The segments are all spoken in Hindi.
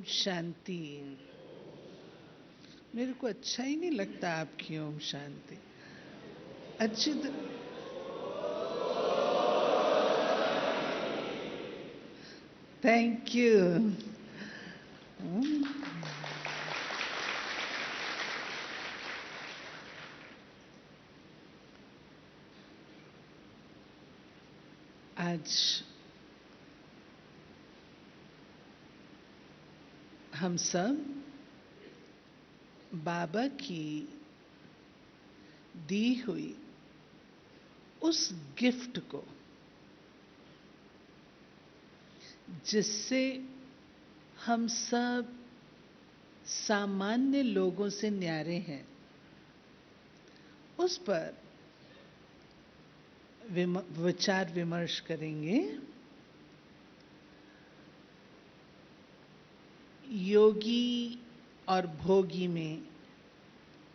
शांति। मेरे को अच्छा ही नहीं लगता आपकी ओम शांति। अच्छी थैंक यू। आज हम सब बाबा की दी हुई उस गिफ्ट को, जिससे हम सब सामान्य लोगों से न्यारे हैं, उस पर विचार विमर्श करेंगे। योगी और भोगी में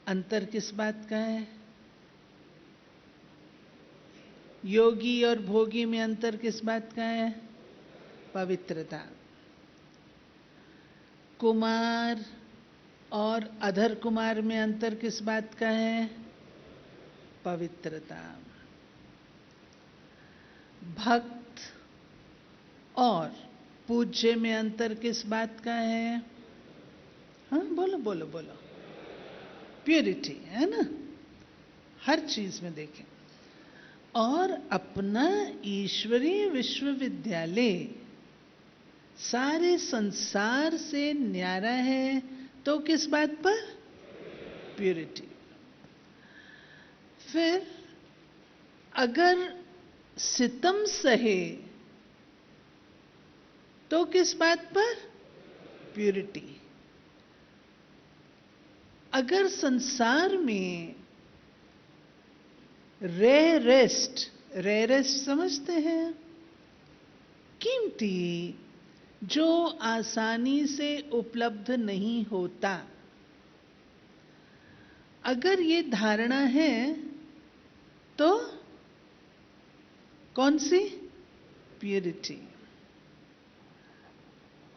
अंतर किस बात का है? योगी और भोगी में अंतर किस बात का है? पवित्रता। कुमार और अधर कुमार में अंतर किस बात का है? पवित्रता। भक्त और पूज्य में अंतर किस बात का है? हाँ, बोलो बोलो बोलो। प्यूरिटी, है ना? हर चीज में देखें। और अपना ईश्वरीय विश्वविद्यालय सारे संसार से न्यारा है, तो किस बात पर? प्यूरिटी। फिर अगर सितम सहे तो किस बात पर? प्यूरिटी। अगर संसार में रेयरेस्ट समझते हैं, कीमती, जो आसानी से उपलब्ध नहीं होता, अगर ये धारणा है तो कौन सी? प्यूरिटी।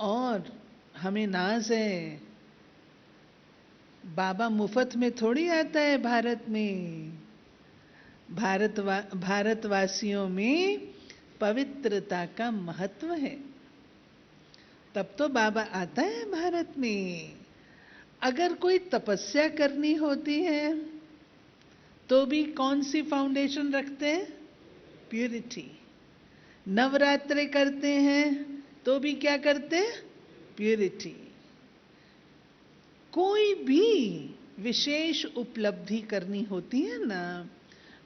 और हमें नाज है, बाबा मुफ्त में थोड़ी आता है भारत में। भारतवासियों में पवित्रता का महत्व है, तब तो बाबा आता है भारत में। अगर कोई तपस्या करनी होती है तो भी कौन सी फाउंडेशन रखते हैं? प्यूरिटी। नवरात्रे करते हैं तो भी क्या करते हैं? प्यूरिटी। कोई भी विशेष उपलब्धि करनी होती है ना,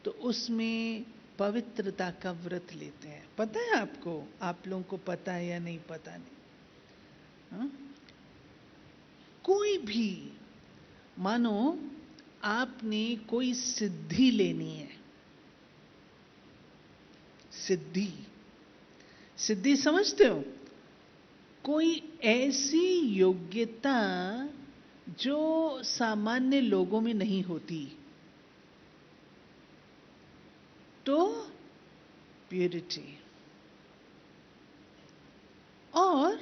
तो उसमें पवित्रता का व्रत लेते हैं। पता है आपको? आप लोगों को पता है या नहीं पता नहीं। हाँ? कोई भी, मानो आपने कोई सिद्धि लेनी है। सिद्धि समझते हो? कोई ऐसी योग्यता जो सामान्य लोगों में नहीं होती, तो प्यूरिटी। और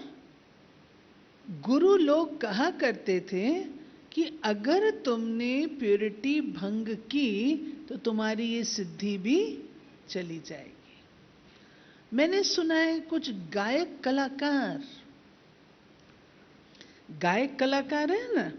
गुरु लोग कहा करते थे कि अगर तुमने प्यूरिटी भंग की तो तुम्हारी ये सिद्धि भी चली जाएगी। मैंने सुना है कुछ गायक कलाकार है ना,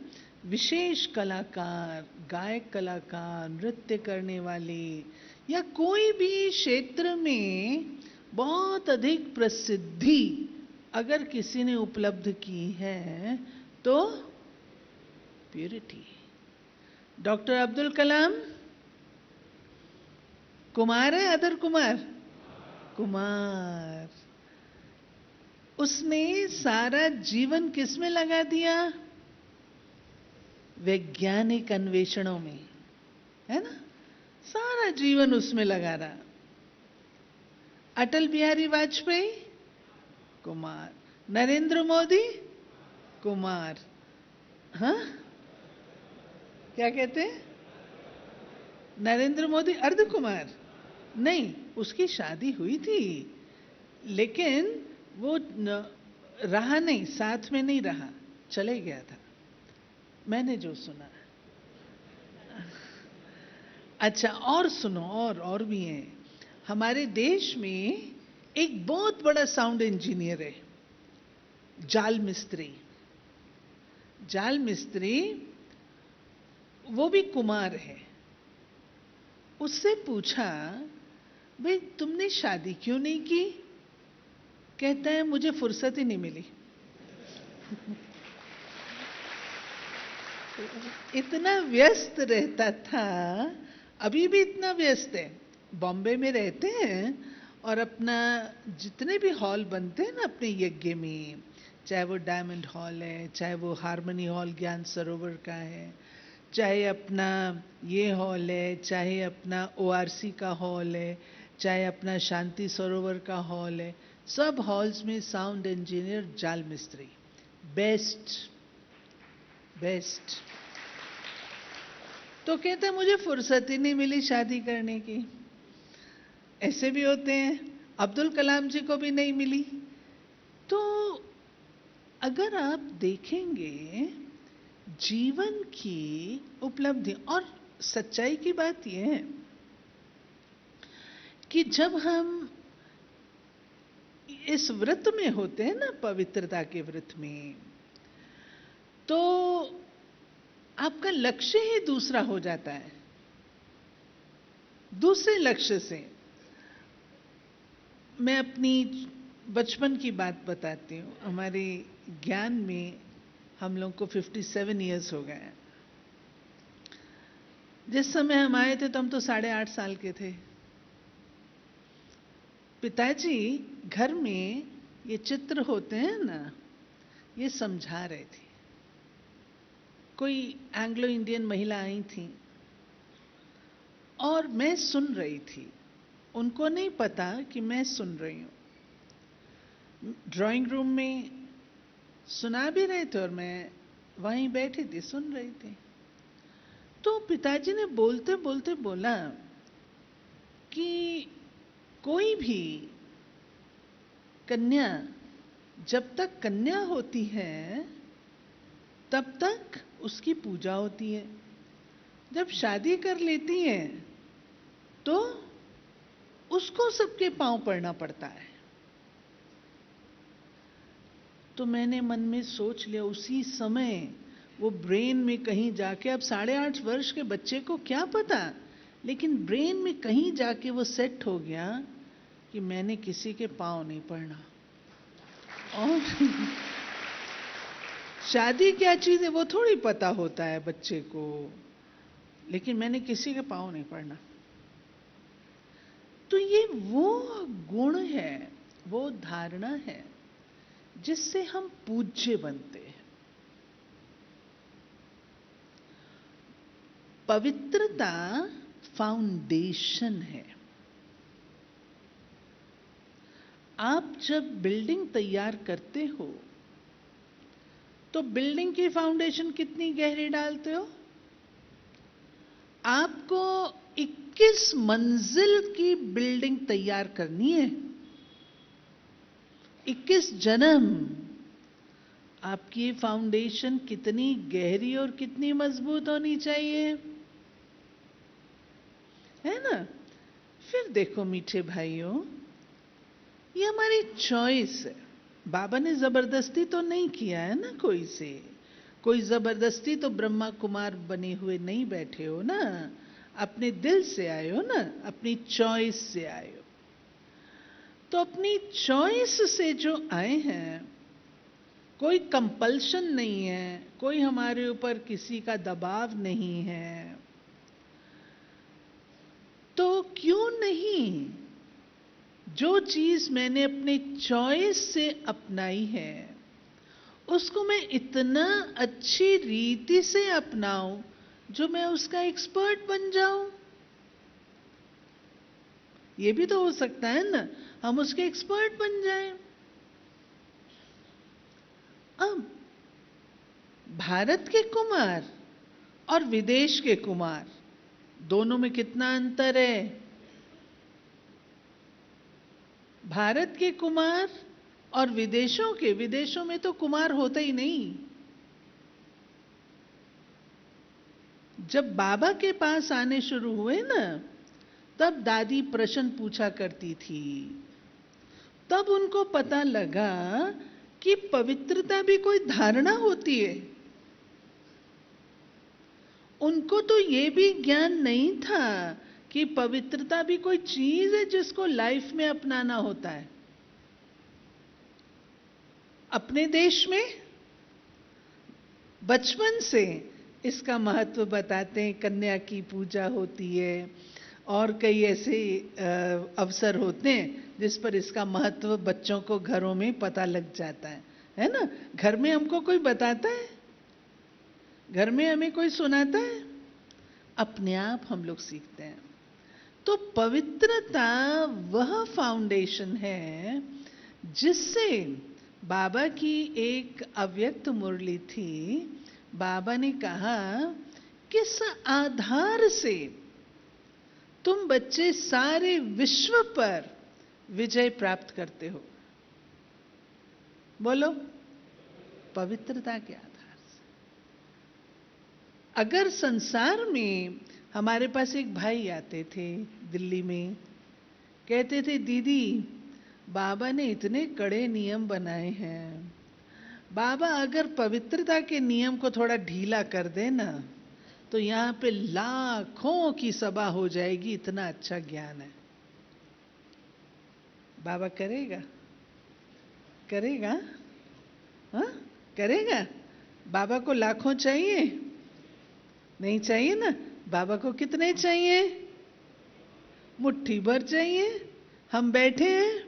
विशेष कलाकार, गायक कलाकार, नृत्य करने वाले, या कोई भी क्षेत्र में बहुत अधिक प्रसिद्धि अगर किसी ने उपलब्ध की है तो प्यूरिटी। डॉक्टर अब्दुल कलाम कुमार है, अदर कुमार। उसने सारा जीवन किस में लगा दिया? वैज्ञानिक अन्वेषणों में, है ना? सारा जीवन उसमें लगा रहा। अटल बिहारी वाजपेयी कुमार, नरेंद्र मोदी कुमार। हाँ, क्या कहते हैं? नरेंद्र मोदी अर्ध कुमार नहीं, उसकी शादी हुई थी, लेकिन वो रहा नहीं, साथ में नहीं रहा, चले गया था, मैंने जो सुना। अच्छा, और सुनो, और भी हैं। हमारे देश में एक बहुत बड़ा साउंड इंजीनियर है, जाल मिस्त्री। जाल मिस्त्री, वो भी कुमार है। उससे पूछा, भाई तुमने शादी क्यों नहीं की? कहता है मुझे फुर्सत ही नहीं मिली। इतना व्यस्त रहता था, अभी भी इतना व्यस्त है। बॉम्बे में रहते हैं और अपना जितने भी हॉल बनते हैं ना अपने यज्ञ में, चाहे वो डायमंड हॉल है, चाहे वो हार्मनी हॉल ज्ञान सरोवर का है, चाहे अपना ये हॉल है, चाहे अपना ओआरसी का हॉल है, चाहे अपना शांति सरोवर का हॉल है, सब हॉल्स में साउंड इंजीनियर जाल मिस्त्री, बेस्ट बेस्ट। तो कहते हैं मुझे फुर्सत ही नहीं मिली शादी करने की। ऐसे भी होते हैं, अब्दुल कलाम जी को भी नहीं मिली। तो अगर आप देखेंगे जीवन की उपलब्धि, और सच्चाई की बात यह है कि जब हम इस व्रत में होते हैं ना, पवित्रता के व्रत में, तो आपका लक्ष्य ही दूसरा हो जाता है, दूसरे लक्ष्य से। मैं अपनी बचपन की बात बताती हूँ। हमारे ज्ञान में हम लोग को 57 इयर्स हो गए हैं। जिस समय हम आए थे तो हम तो 8.5 साल के थे। पिताजी घर में ये चित्र होते हैं ना, ये समझा रहे थे। कोई एंग्लो इंडियन महिला आई थी और मैं सुन रही थी, उनको नहीं पता कि मैं सुन रही हूं। ड्राइंग रूम में सुना भी रहे थे और मैं वहीं बैठी थी, सुन रही थी। तो पिताजी ने बोलते बोलते बोला कि कोई भी कन्या जब तक कन्या होती है तब तक उसकी पूजा होती है, जब शादी कर लेती है तो उसको सबके पांव पड़ना पड़ता है। तो मैंने मन में सोच लिया, उसी समय वो ब्रेन में कहीं जाके, अब 8.5 वर्ष के बच्चे को क्या पता, लेकिन ब्रेन में कहीं जाके वो सेट हो गया कि मैंने किसी के पांव नहीं पड़ना। और शादी क्या चीज है वो थोड़ी पता होता है बच्चे को, लेकिन मैंने किसी के पांव नहीं पड़ना। तो ये वो गुण है, वो धारणा है जिससे हम पूज्य बनते हैं। पवित्रता फाउंडेशन है। आप जब बिल्डिंग तैयार करते हो तो बिल्डिंग की फाउंडेशन कितनी गहरी डालते हो? आपको 21 मंजिल की बिल्डिंग तैयार करनी है, 21 जन्म। आपकी फाउंडेशन कितनी गहरी और कितनी मजबूत होनी चाहिए, है ना? फिर देखो मीठे भाइयों, ये हमारी चॉइस है। बाबा ने जबरदस्ती तो नहीं किया है ना कोई से। कोई जबरदस्ती तो ब्रह्मा कुमार बने हुए नहीं बैठे हो ना, अपने दिल से आए हो ना, अपनी चॉइस से आए हो। तो अपनी चॉइस से जो आए हैं, कोई कंपल्शन नहीं है, कोई हमारे ऊपर किसी का दबाव नहीं है, तो क्यों नहीं जो चीज मैंने अपने चॉइस से अपनाई है उसको मैं इतना अच्छी रीति से अपनाऊं जो मैं उसका एक्सपर्ट बन जाऊं। ये भी तो हो सकता है ना, हम उसके एक्सपर्ट बन जाएं। अब भारत के कुमार और विदेश के कुमार दोनों में कितना अंतर है? भारत के कुमार और विदेशों में तो कुमार होता ही नहीं। जब बाबा के पास आने शुरू हुए ना, तब दादी प्रश्न पूछा करती थी। तब उनको पता लगा कि पवित्रता भी कोई धारणा होती है। उनको तो ये भी ज्ञान नहीं था कि पवित्रता भी कोई चीज है जिसको लाइफ में अपनाना होता है। अपने देश में बचपन से इसका महत्व बताते हैं। कन्या की पूजा होती है और कई ऐसे अवसर होते हैं जिस पर इसका महत्व बच्चों को घरों में पता लग जाता है ना। घर में हमको कोई बताता है, घर में हमें कोई सुनाता है, अपने आप हम लोग सीखते हैं। तो पवित्रता वह फाउंडेशन है जिससे बाबा की एक अव्यक्त मुरली थी। बाबा ने कहा किस आधार से तुम बच्चे सारे विश्व पर विजय प्राप्त करते हो? बोलो, पवित्रता के आधार से। अगर संसार में हमारे पास एक भाई आते थे दिल्ली में, कहते थे दीदी बाबा ने इतने कड़े नियम बनाए हैं, बाबा अगर पवित्रता के नियम को थोड़ा ढीला कर दे ना तो यहां पे लाखों की सभा हो जाएगी, इतना अच्छा ज्ञान है। बाबा करेगा? करेगा? हाँ, करेगा? बाबा को लाखों चाहिए? नहीं चाहिए ना। बाबा को कितने चाहिए? मुट्ठी भर चाहिए। हम बैठे हैं,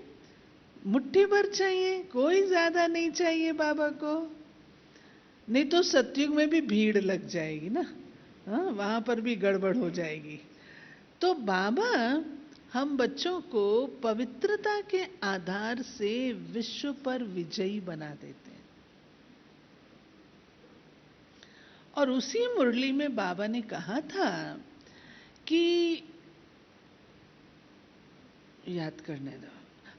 मुट्ठी भर चाहिए, कोई ज्यादा नहीं चाहिए बाबा को। नहीं तो सतयुग में भी भीड़ लग जाएगी ना, हाँ, वहां पर भी गड़बड़ हो जाएगी। तो बाबा हम बच्चों को पवित्रता के आधार से विश्व पर विजयी बना देते हैं। और उसी मुरली में बाबा ने कहा था कि, याद करने दो,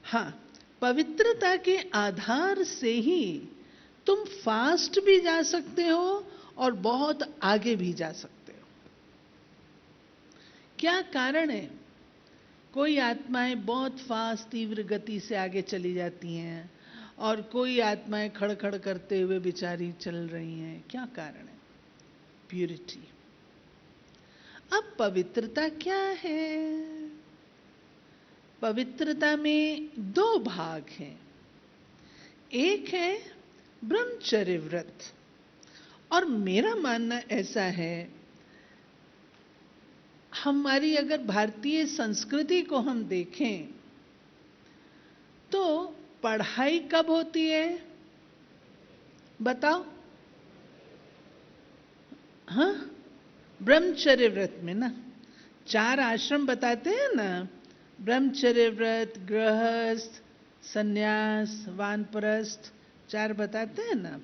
हाँ, पवित्रता के आधार से ही तुम फास्ट भी जा सकते हो और बहुत आगे भी जा सकते हो। क्या कारण है? कोई आत्माएं बहुत फास्ट तीव्र गति से आगे चली जाती हैं और कोई आत्माएं खड़खड़ करते हुए बेचारी चल रही हैं। क्या कारण है? प्यूरिटी। अब पवित्रता क्या है? पवित्रता में दो भाग हैं। एक है ब्रह्मचर्य व्रत, और मेरा मानना ऐसा है, हमारी अगर भारतीय संस्कृति को हम देखें तो पढ़ाई कब होती है? बताओ। हाँ, ब्रह्मचर्य व्रत में ना। 4 आश्रम बताते हैं ना, ब्रह्मचर्य व्रत, गृहस्थ, सन्यास, वानप्रस्थ, 4 बताते हैं ना।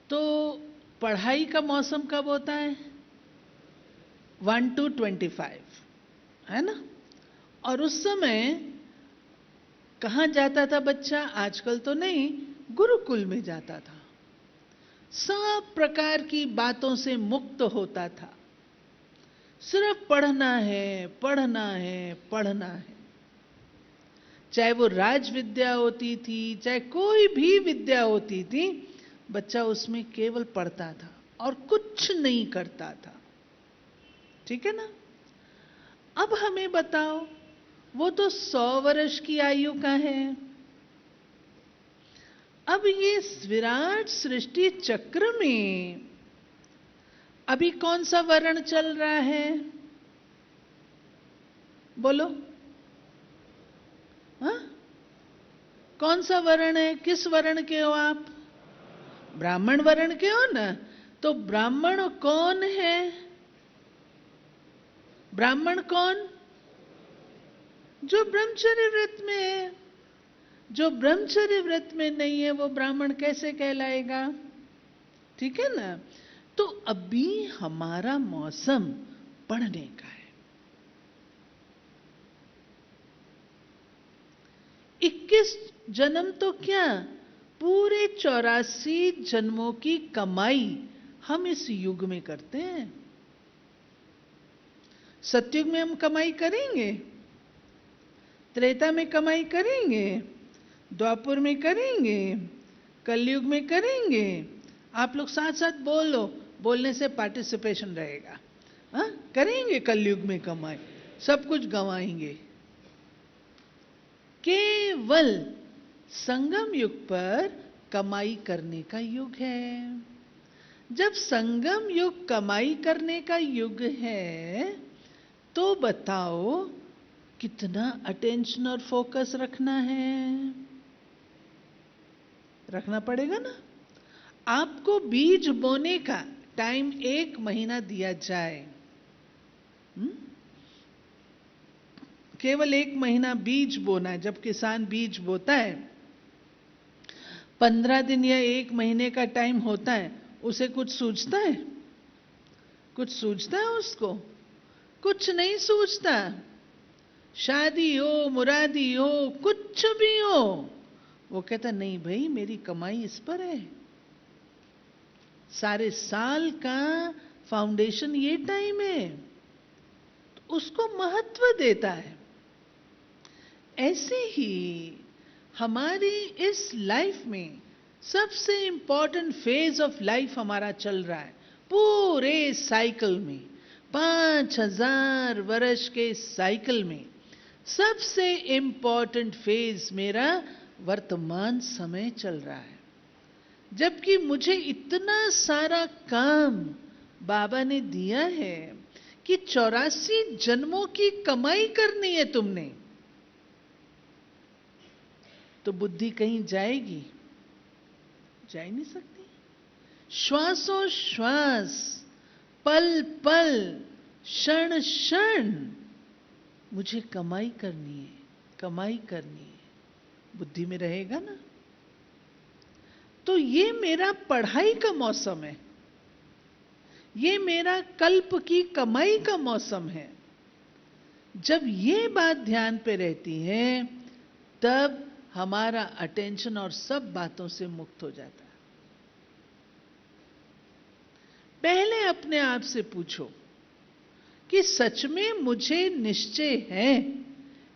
तो पढ़ाई का मौसम कब होता है? 1 to 25, है ना। और उस समय कहां जाता था बच्चा? आजकल तो नहीं, गुरुकुल में जाता था। सब प्रकार की बातों से मुक्त होता था। सिर्फ पढ़ना है, पढ़ना है, पढ़ना है। चाहे वो राज विद्या होती थी, चाहे कोई भी विद्या होती थी, बच्चा उसमें केवल पढ़ता था और कुछ नहीं करता था। ठीक है ना। अब हमें बताओ, वो तो 100 वर्ष की आयु का है। अब ये विराट सृष्टि चक्र में अभी कौन सा वर्ण चल रहा है? बोलो, हाँ? कौन सा वर्ण है? किस वर्ण के हो आप? ब्राह्मण वर्ण के हो ना। तो ब्राह्मण कौन है? ब्राह्मण कौन? जो ब्रह्मचर्य व्रत में है। जो ब्रह्मचर्य व्रत में नहीं है वो ब्राह्मण कैसे कहलाएगा? ठीक है ना। तो अभी हमारा मौसम पढ़ने का है। 21 जन्म तो क्या, पूरे 84 जन्मों की कमाई हम इस युग में करते हैं। सतयुग में हम कमाई करेंगे, त्रेता में कमाई करेंगे, द्वापर में करेंगे, कलयुग में करेंगे। आप लोग साथ साथ बोलो, बोलने से पार्टिसिपेशन रहेगा। हाँ, करेंगे कलयुग में कमाई, सब कुछ गंवाएंगे। केवल संगम युग पर कमाई करने का युग है। जब संगम युग कमाई करने का युग है, तो बताओ कितना अटेंशन और फोकस रखना है। रखना पड़ेगा ना। आपको बीज बोने का टाइम 1 महीना दिया जाए, केवल 1 महीना बीज बोना है। जब किसान बीज बोता है, 15 दिन या 1 महीने का टाइम होता है, उसे कुछ सूझता है? कुछ सूझता है उसको? कुछ नहीं सूझता। शादी हो, मुरादी हो, कुछ भी हो, वो कहता नहीं भाई, मेरी कमाई इस पर है। सारे साल का फाउंडेशन ये टाइम है, तो उसको महत्व देता है। ऐसे ही हमारी इस लाइफ में सबसे इंपॉर्टेंट फेज ऑफ लाइफ हमारा चल रहा है। पूरे साइकिल में, 5000 वर्ष के साइकिल में सबसे इंपॉर्टेंट फेज मेरा वर्तमान समय चल रहा है। जबकि मुझे इतना सारा काम बाबा ने दिया है कि 84 जन्मों की कमाई करनी है तुमने, तो बुद्धि कहीं जाएगी? जा ही नहीं सकती। श्वासों श्वास, पल पल, क्षण क्षण मुझे कमाई करनी है, कमाई करनी है। बुद्धि में रहेगा ना। तो ये मेरा पढ़ाई का मौसम है, ये मेरा कल्प की कमाई का मौसम है। जब ये बात ध्यान पे रहती है, तब हमारा अटेंशन और सब बातों से मुक्त हो जाता है। पहले अपने आप से पूछो कि सच में मुझे निश्चय है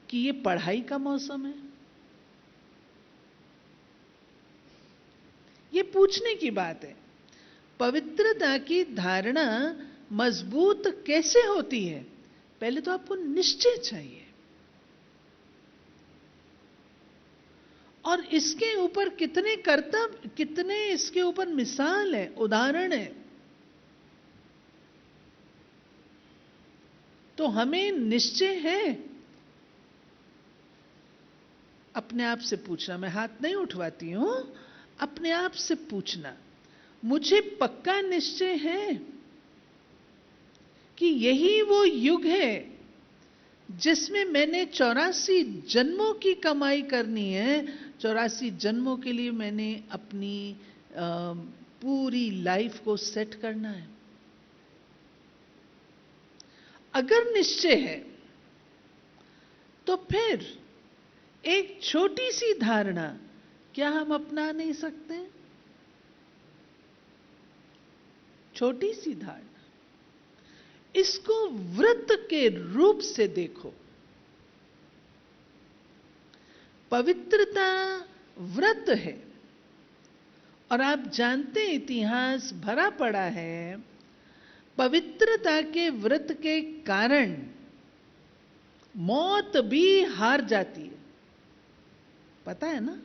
कि ये पढ़ाई का मौसम है? ये पूछने की बात है। पवित्रता की धारणा मजबूत कैसे होती है? पहले तो आपको निश्चय चाहिए, और इसके ऊपर कितने कर्तव्य, कितने इसके ऊपर मिसाल है, उदाहरण है। तो हमें निश्चय है। अपने आप से पूछना, मैं हाथ नहीं उठवाती हूं, अपने आप से पूछना, मुझे पक्का निश्चय है कि यही वो युग है जिसमें मैंने 84 जन्मों की कमाई करनी है। 84 जन्मों के लिए मैंने अपनी पूरी लाइफ को सेट करना है। अगर निश्चय है, तो फिर एक छोटी सी धारणा क्या हम अपना नहीं सकते? छोटी सी धारणा, इसको व्रत के रूप से देखो। पवित्रता व्रत है, और आप जानते हैं इतिहास भरा पड़ा है, पवित्रता के व्रत के कारण मौत भी हार जाती है। पता है ना?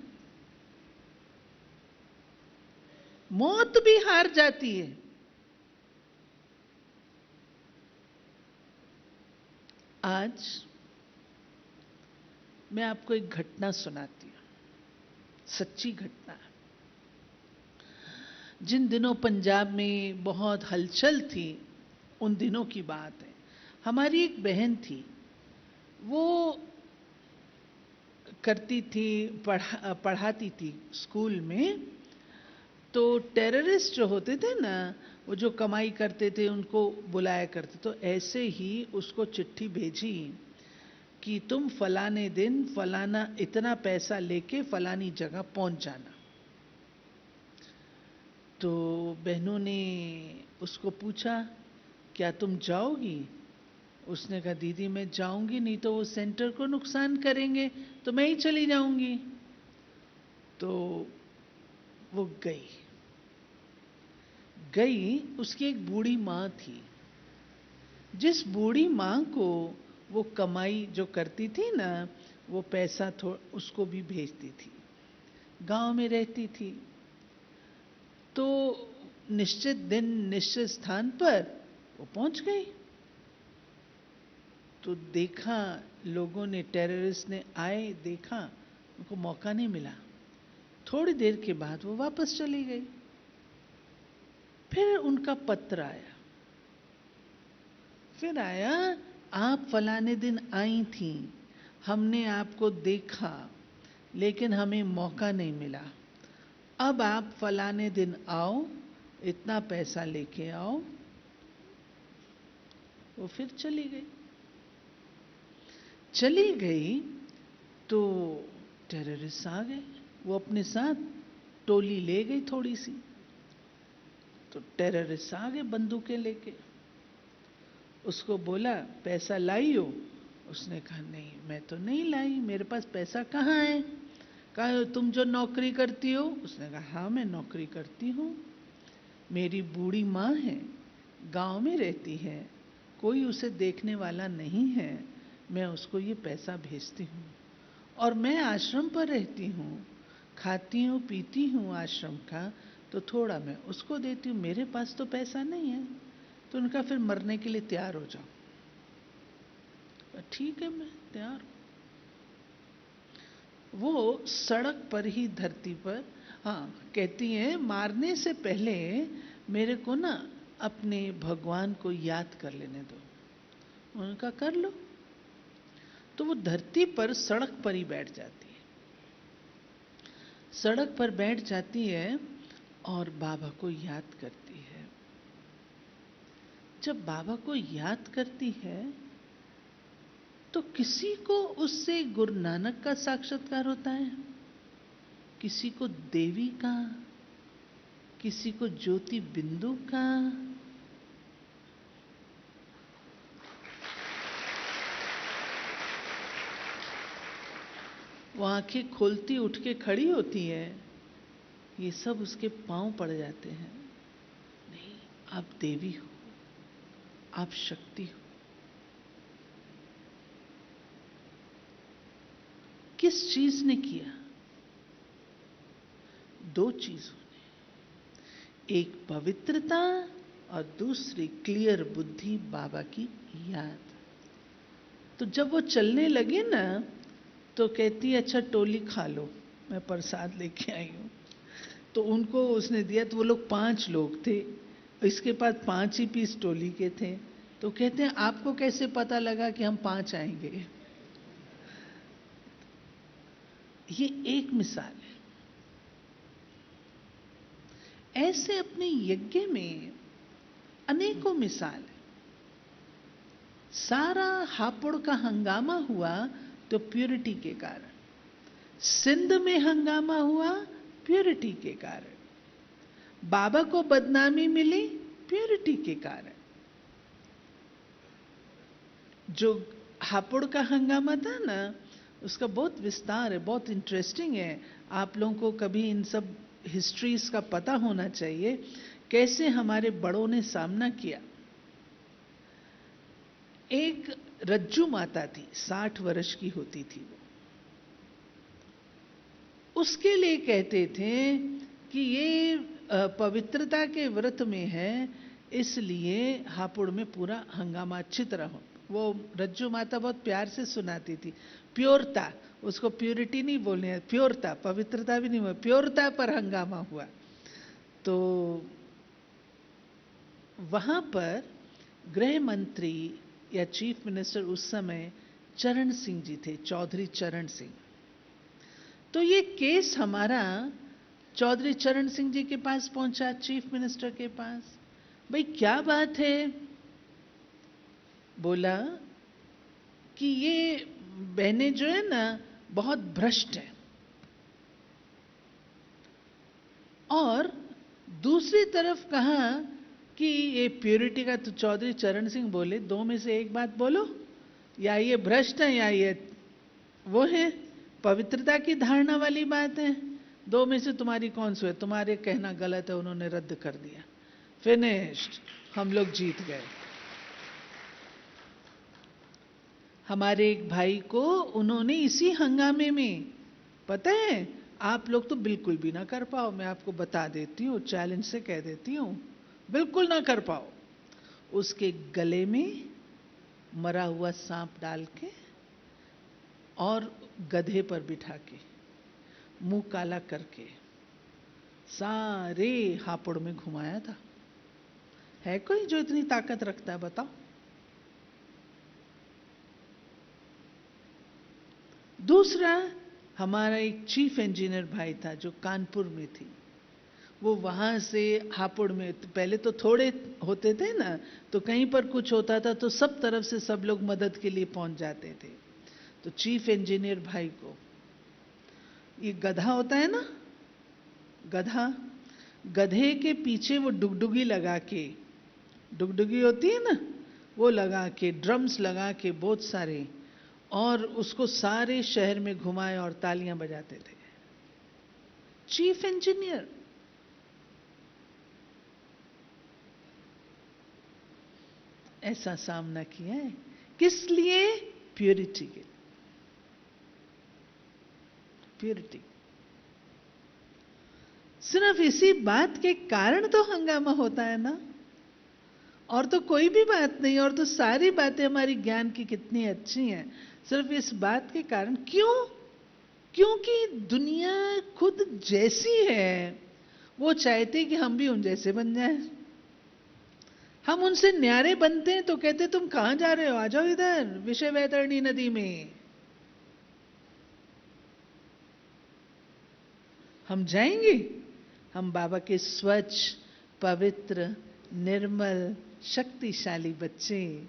मौत भी हार जाती है। आज मैं आपको एक घटना सुनाती हूं, सच्ची घटना। जिन दिनों पंजाब में बहुत हलचल थी, उन दिनों की बात है। हमारी एक बहन थी, वो करती थी, पढ़ाती थी स्कूल में। तो टेररिस्ट जो होते थे ना, वो जो कमाई करते थे, उनको बुलाया करते। तो ऐसे ही उसको चिट्ठी भेजी कि तुम फलाने दिन फलाना इतना पैसा लेके फलानी जगह पहुंच जाना। तो बहनों ने उसको पूछा, क्या तुम जाओगी? उसने कहा, दीदी मैं जाऊंगी, नहीं तो वो सेंटर को नुकसान करेंगे, तो मैं ही चली जाऊंगी। तो वो गई। उसकी एक बूढ़ी माँ थी, जिस बूढ़ी माँ को वो कमाई जो करती थी ना, वो पैसा उसको भी भेजती थी। गांव में रहती थी। तो निश्चित दिन निश्चित स्थान पर वो पहुंच गई। तो देखा लोगों ने, टेररिस्ट ने आए, देखा, उनको मौका नहीं मिला। थोड़ी देर के बाद वो वापस चली गई। फिर उनका पत्र आया। आप फलाने दिन आई थी, हमने आपको देखा, लेकिन हमें मौका नहीं मिला। अब आप फलाने दिन आओ, इतना पैसा लेके आओ। वो फिर चली गई तो टेररिस्ट आ गए। वो अपने साथ टोली ले गई थोड़ी सी। तो टेररिस्ट आ गए बंदूकें लेके। उसको बोला, पैसा लाई हो? उसने कहा, नहीं मैं तो नहीं लाई, मेरे पास पैसा कहाँ है? कहा, तुम जो नौकरी करती हो? उसने कहा, हाँ मैं नौकरी करती हूँ। मेरी बूढ़ी माँ है, गांव में रहती है, कोई उसे देखने वाला नहीं है, मैं उसको ये पैसा भेजती हूँ। और मैं आश्रम पर रहती हूँ, खाती हूँ पीती हूँ आश्रम का, तो थोड़ा मैं उसको देती हूँ, मेरे पास तो पैसा नहीं है। तो उनका, फिर मरने के लिए तैयार हो जाओ। ठीक है, मैं तैयार हूँ। वो सड़क पर ही धरती पर, हाँ, कहती हैं मारने से पहले मेरे को ना अपने भगवान को याद कर लेने दो। उनका कर लो। तो वो धरती पर सड़क पर ही बैठ जाती है। सड़क पर बैठ जाती है और बाबा को याद करती है। जब बाबा को याद करती है तो किसी को उससे गुरु नानक का साक्षात्कार होता है, किसी को देवी का, किसी को ज्योति बिंदु का। वो आंखें खोलती, उठ के खड़ी होती है, ये सब उसके पांव पड़ जाते हैं। नहीं, आप देवी हो, आप शक्ति हो। किस चीज ने किया? दो चीजों ने, एक पवित्रता और दूसरी क्लियर बुद्धि, बाबा की याद। तो जब वो चलने लगे ना, तो कहती है, अच्छा टोली खा लो, मैं प्रसाद लेके आई हूँ। तो उनको उसने दिया। तो वो लोग 5 लोग थे, इसके पास 5 ही पीस टोली के थे। तो कहते हैं, आपको कैसे पता लगा कि हम 5 आएंगे? ये एक मिसाल है। ऐसे अपने यज्ञ में अनेकों मिसाल है। सारा हापुड़ का हंगामा हुआ तो प्योरिटी के कारण। सिंध में हंगामा हुआ प्योरिटी के कारण। बाबा को बदनामी मिली प्योरिटी के कारण। जो हापुड़ का हंगामा था ना, उसका बहुत विस्तार है, बहुत इंटरेस्टिंग है। आप लोगों को कभी इन सब हिस्ट्रीज का पता होना चाहिए, कैसे हमारे बड़ों ने सामना किया। एक रज्जू माता थी, 60 वर्ष की होती थी वो। उसके लिए कहते थे कि ये पवित्रता के व्रत में है, इसलिए हापुड़ में पूरा हंगामा अच्छी तरह हो। वो रज्जू माता बहुत प्यार से सुनाती थी। प्योरता, उसको प्योरिटी नहीं बोलने, प्योरता, पवित्रता भी नहीं हुआ, प्योरता पर हंगामा हुआ। तो वहां पर गृह मंत्री या चीफ मिनिस्टर उस समय चरण सिंह जी थे, चौधरी चरण सिंह। तो ये केस हमारा चौधरी चरण सिंह जी के पास पहुंचा, चीफ मिनिस्टर के पास। भाई क्या बात है? बोला कि ये बहनें जो है ना बहुत भ्रष्ट हैं। और दूसरी तरफ कहा कि ये प्योरिटी का, तो चौधरी चरण सिंह बोले दो में से एक बात बोलो, या ये भ्रष्ट है या ये वो है, पवित्रता की धारणा वाली बात है। दो में से तुम्हारी कौन सी है? तुम्हारे कहना गलत है, उन्होंने रद्द कर दिया, फिनिश्ड, हम लोग जीत गए। हमारे एक भाई को उन्होंने इसी हंगामे में, पता है, आप लोग तो बिल्कुल भी ना कर पाओ, मैं आपको बता देती हूँ, चैलेंज से कह देती हूँ, बिल्कुल ना कर पाओ। उसके गले में मरा हुआ सांप डाल के और गधे पर बिठा के मुंह काला करके सारे हापुड़ में घुमाया था। है कोई जो इतनी ताकत रखता है, बताओ? दूसरा, हमारा एक चीफ इंजीनियर भाई था जो कानपुर में थी, वो वहां से हापुड़ में, पहले तो थोड़े होते थे ना, तो कहीं पर कुछ होता था तो सब तरफ से सब लोग मदद के लिए पहुंच जाते थे। तो चीफ इंजीनियर भाई को ये गधा होता है ना, गधा, गधे के पीछे वो डुगडुगी लगा के, डुगडुगी होती है ना, वो लगा के, ड्रम्स लगा के बहुत सारे, और उसको सारे शहर में घुमाए और तालियां बजाते थे। Chief engineer. ऐसा सामना किया है, किस लिए? प्योरिटी के, प्योरिटी। सिर्फ इसी बात के कारण तो हंगामा होता है ना, और तो कोई भी बात नहीं, और तो सारी बातें हमारी ज्ञान की कितनी अच्छी हैं, सिर्फ इस बात के कारण। क्यों? क्योंकि दुनिया खुद जैसी है, वो चाहती कि हम भी उन जैसे बन जाएं। हम उनसे न्यारे बनते हैं तो कहते तुम कहां जा रहे हो, आ जाओ इधर विषय वैतरणी नदी में। हम जाएंगे, हम बाबा के स्वच्छ, पवित्र, निर्मल, शक्तिशाली बच्चे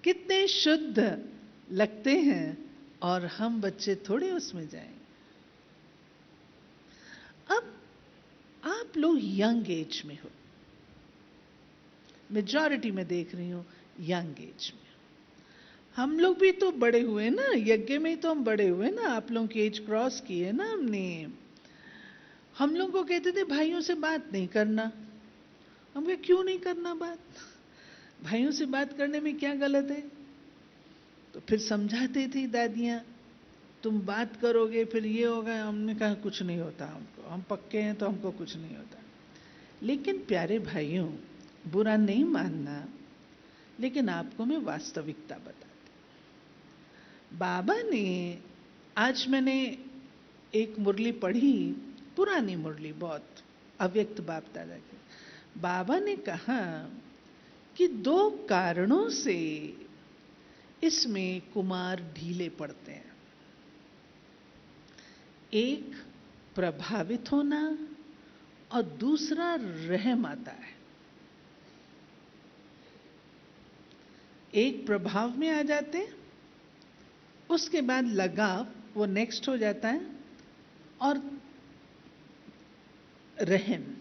कितने शुद्ध लगते हैं, और हम बच्चे थोड़े उसमें जाएंगे। अब आप लोग यंग एज में हो, मेजॉरिटी में देख रही हूं यंग एज में। हम लोग भी तो बड़े हुए ना, यज्ञ में ही तो हम बड़े हुए ना, आप लोगों की एज क्रॉस की है ना हमने। हम लोग को कहते थे भाइयों से बात नहीं करना। हम कहे क्यों नहीं करना बात, भाइयों से बात करने में क्या गलत है? तो फिर समझाती थी दादियां, तुम बात करोगे फिर ये होगा। हमने कहा कुछ नहीं होता हमको, हम पक्के हैं तो हमको कुछ नहीं होता। लेकिन प्यारे भाइयों, बुरा नहीं मानना, लेकिन आपको मैं वास्तविकता बताती। बाबा ने, आज मैंने एक मुरली पढ़ी, पुरानी मुरली, बहुत अव्यक्त बाप दादा की। बाबा ने कहा कि दो कारणों से इसमें कुमार ढीले पड़ते हैं। एक प्रभावित होना और दूसरा रहम आता है। एक प्रभाव में आ जाते हैं, उसके बाद लगाव, वो नेक्स्ट हो जाता है, और रहम।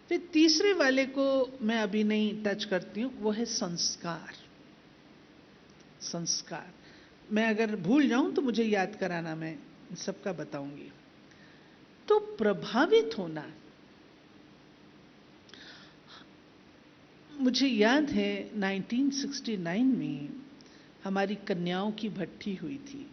फिर तीसरे वाले को मैं अभी नहीं टच करती हूं, वो है संस्कार। संस्कार, मैं अगर भूल जाऊं तो मुझे याद कराना, मैं सबका बताऊंगी। तो प्रभावित होना, मुझे याद है 1969 में हमारी कन्याओं की भट्टी हुई थी।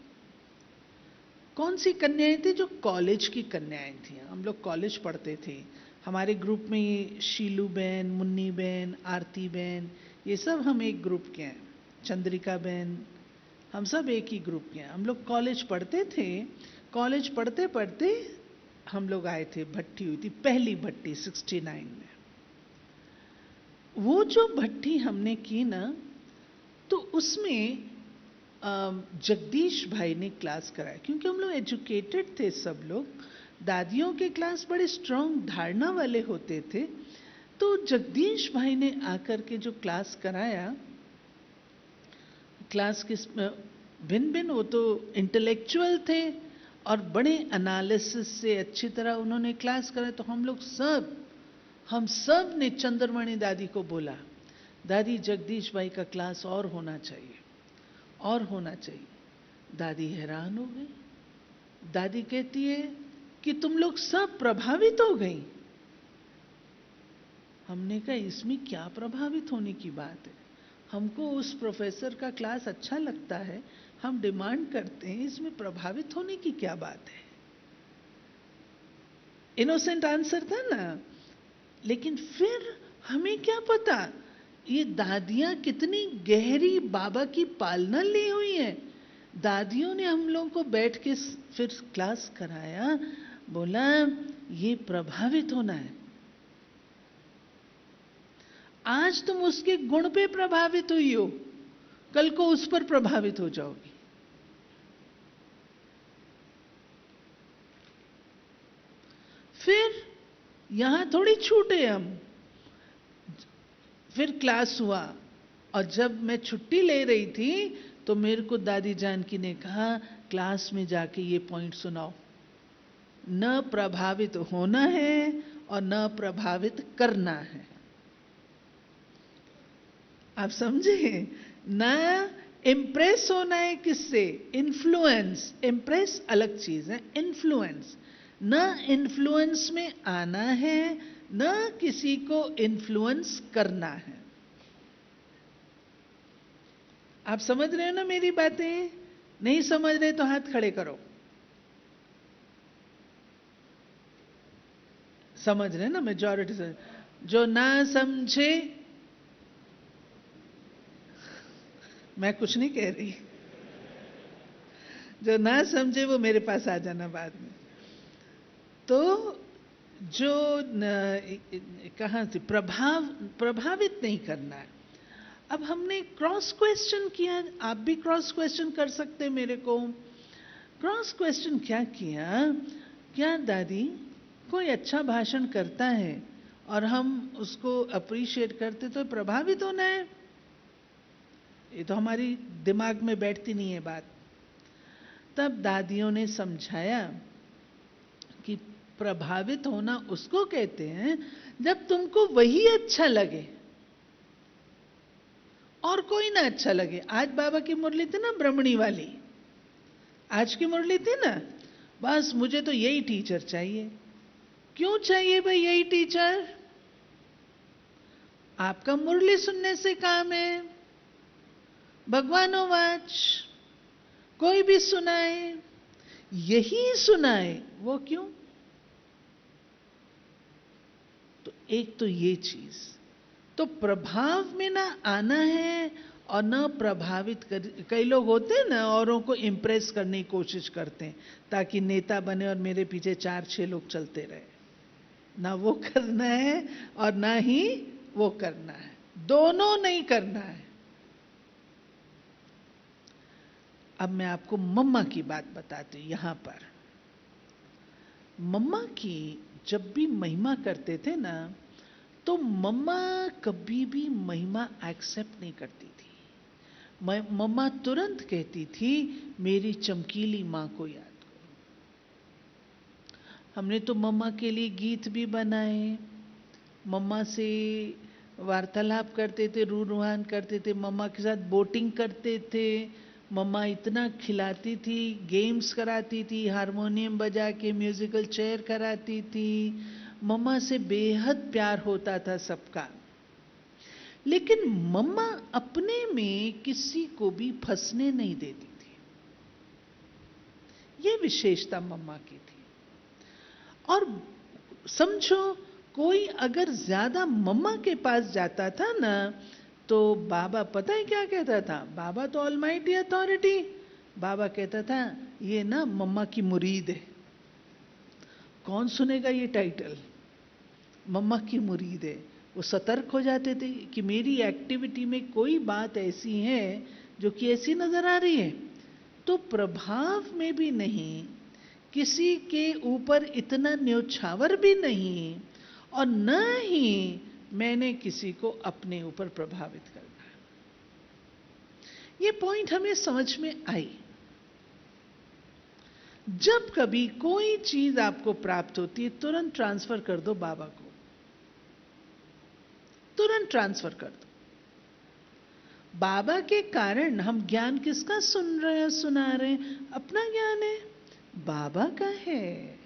कौन सी कन्याएं थी? जो कॉलेज की कन्याएं थी। हम लोग कॉलेज पढ़ते थे, हमारे ग्रुप में ये शीलू बहन, मुन्नी बहन, आरती बहन, ये सब हम एक ग्रुप के हैं, चंद्रिका बहन, हम सब एक ही ग्रुप के हैं। हम लोग कॉलेज पढ़ते थे। कॉलेज पढ़ते पढ़ते हम लोग आए थे, भट्टी हुई थी, पहली भट्टी 69 में। वो जो भट्टी हमने की ना, तो उसमें जगदीश भाई ने क्लास कराया, क्योंकि हम लोग एजुकेटेड थे सब लोग। दादियों के क्लास बड़े स्ट्रांग धारणा वाले होते थे। तो जगदीश भाई ने आकर के जो क्लास कराया, क्लास के भिन्न भिन्न, वो तो इंटेलेक्चुअल थे और बड़े एनालिसिस से अच्छी तरह उन्होंने क्लास करा। तो हम सब ने चंद्रमणि दादी को बोला, दादी जगदीश भाई का क्लास और होना चाहिए, और होना चाहिए। दादी हैरान हो गई। दादी कहती है कि तुम लोग सब प्रभावित हो गई। हमने कहा इसमें क्या प्रभावित होने की बात है, हमको उस प्रोफेसर का क्लास अच्छा लगता है, हम डिमांड करते हैं, इसमें प्रभावित होने की क्या बात है। इनोसेंट आंसर था ना। लेकिन फिर हमें क्या पता ये दादियां कितनी गहरी बाबा की पालना ली हुई है। दादियों ने हम लोगों को बैठ के फिर क्लास कराया, बोला ये प्रभावित होना है। आज तुम उसके गुण पे प्रभावित हुई हो, कल को उस पर प्रभावित हो जाओगी। फिर यहां थोड़ी छूटे हम। फिर क्लास हुआ और जब मैं छुट्टी ले रही थी तो मेरे को दादी जानकी ने कहा क्लास में जाके ये पॉइंट सुनाओ, न प्रभावित होना है और न प्रभावित करना है। आप समझे ना, इंप्रेस होना है किससे, इन्फ्लुएंस। इंप्रेस अलग चीज है, इन्फ्लुएंस न इन्फ्लुएंस में आना है, न किसी को इन्फ्लुएंस करना है। आप समझ रहे हो ना मेरी बातें? नहीं समझ रहे तो हाथ खड़े करो। समझ रहे ना मेजॉरिटी से। जो ना समझे, मैं कुछ नहीं कह रही, जो ना समझे वो मेरे पास आ जाना बाद में। तो जो कहां से प्रभावित नहीं करना है। अब हमने क्रॉस क्वेश्चन किया, आप भी क्रॉस क्वेश्चन कर सकते हैं मेरे को। क्रॉस क्वेश्चन क्या किया, क्या दादी कोई अच्छा भाषण करता है और हम उसको अप्रिशिएट करते तो प्रभावित होना है? ये तो हमारी दिमाग में बैठती नहीं है बात। तब दादियों ने समझाया कि प्रभावित होना उसको कहते हैं जब तुमको वही अच्छा लगे और कोई ना अच्छा लगे। आज बाबा की मुरली थी ना ब्रह्मणी वाली, आज की मुरली थी ना, बस मुझे तो यही टीचर चाहिए। क्यों चाहिए भाई यही टीचर? आपका मुरली सुनने से काम है, भगवानों कोई भी सुनाए, यही सुनाए, वो क्यों? तो एक तो ये चीज, तो प्रभाव में ना आना है और ना प्रभावित कर। कई लोग होते हैं ना औरों को इंप्रेस करने की कोशिश करते हैं ताकि नेता बने और मेरे पीछे 4-6 लोग चलते रहे। ना वो करना है और ना ही वो करना है, दोनों नहीं करना है। अब मैं आपको मम्मा की बात बताती हूं। यहां पर मम्मा की जब भी महिमा करते थे ना, तो मम्मा कभी भी महिमा एक्सेप्ट नहीं करती थी। मम्मा तुरंत कहती थी मेरी चमकीली मां को याद करो। हमने तो मम्मा के लिए गीत भी बनाए, मम्मा से वार्तालाप करते थे, रूहान करते थे, मम्मा के साथ बोटिंग करते थे। मम्मा इतना खिलाती थी, गेम्स कराती थी, हारमोनियम बजा के म्यूजिकल चेयर कराती थी। मम्मा से बेहद प्यार होता था सबका। लेकिन मम्मा अपने में किसी को भी फंसने नहीं देती थी। ये विशेषता मम्मा की थी। और समझो कोई अगर ज्यादा मम्मा के पास जाता था ना, तो बाबा पता है क्या कहता था? बाबा तो ऑलमाइटी अथॉरिटी, बाबा कहता था ये ना मम्मा की मुरीद है। कौन सुनेगा ये टाइटल, मम्मा की मुरीद है। वो सतर्क हो जाते थे कि मेरी एक्टिविटी में कोई बात ऐसी है जो कि ऐसी नजर आ रही है। तो प्रभाव में भी नहीं, किसी के ऊपर इतना न्योछावर भी नहीं, और न ही मैंने किसी को अपने ऊपर प्रभावित करना। ये पॉइंट हमें समझ में आई। जब कभी कोई चीज आपको प्राप्त होती है, तुरंत ट्रांसफर कर दो बाबा को, तुरंत ट्रांसफर कर दो। बाबा के कारण हम ज्ञान किसका सुन रहे हैं, सुना रहे हैं? अपना ज्ञान है, बाबा का है,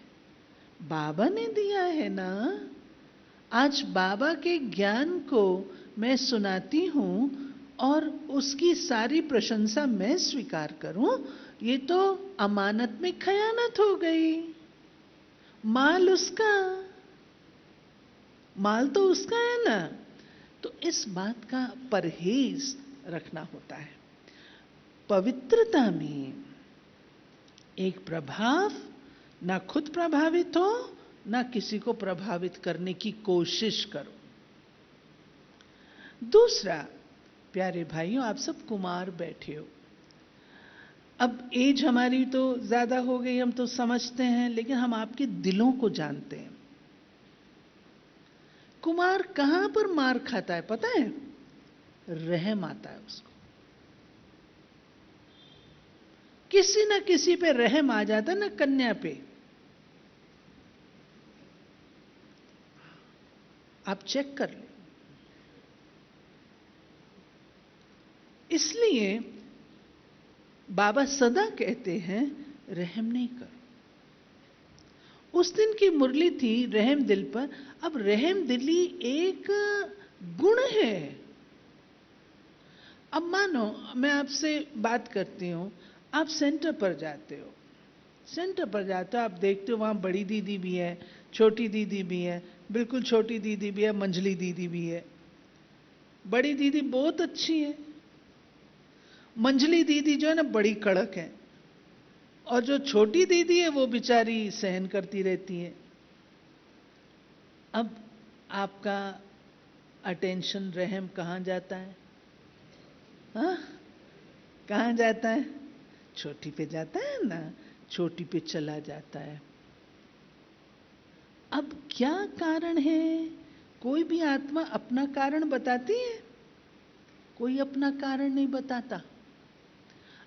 बाबा ने दिया है ना। आज बाबा के ज्ञान को मैं सुनाती हूं और उसकी सारी प्रशंसा मैं स्वीकार करूं, ये तो अमानत में खयानत हो गई। माल उसका, माल तो उसका है ना। तो इस बात का परहेज रखना होता है। पवित्रता में एक प्रभाव, ना खुद प्रभावित हो ना किसी को प्रभावित करने की कोशिश करो। दूसरा, प्यारे भाइयों, आप सब कुमार बैठे हो। अब एज हमारी तो ज्यादा हो गई, हम तो समझते हैं, लेकिन हम आपके दिलों को जानते हैं। कुमार कहां पर मार खाता है पता है? रहम आता है उसको, किसी ना किसी पे रहम आ जाता है ना, कन्या पे। आप चेक कर ले। इसलिए बाबा सदा कहते हैं रहम नहीं करो। उस दिन की मुरली थी रहम दिल पर। अब रहम दिली एक गुण है। अब मानो मैं आपसे बात करती हूं, आप सेंटर पर जाते हो, सेंटर पर जाते हो, आप देखते हो वहां बड़ी दीदी भी है, छोटी दीदी भी है, बिल्कुल छोटी दीदी भी है, मंझली दीदी भी है। बड़ी दीदी बहुत अच्छी है, मंझली दीदी जो है ना बड़ी कड़क है, और जो छोटी दीदी है वो बेचारी सहन करती रहती है। अब आपका अटेंशन रहम कहां जाता है? हाँ, कहां जाता है? छोटी पे जाता है ना, छोटी पे चला जाता है। अब क्या कारण है? कोई भी आत्मा अपना कारण बताती है? कोई अपना कारण नहीं बताता।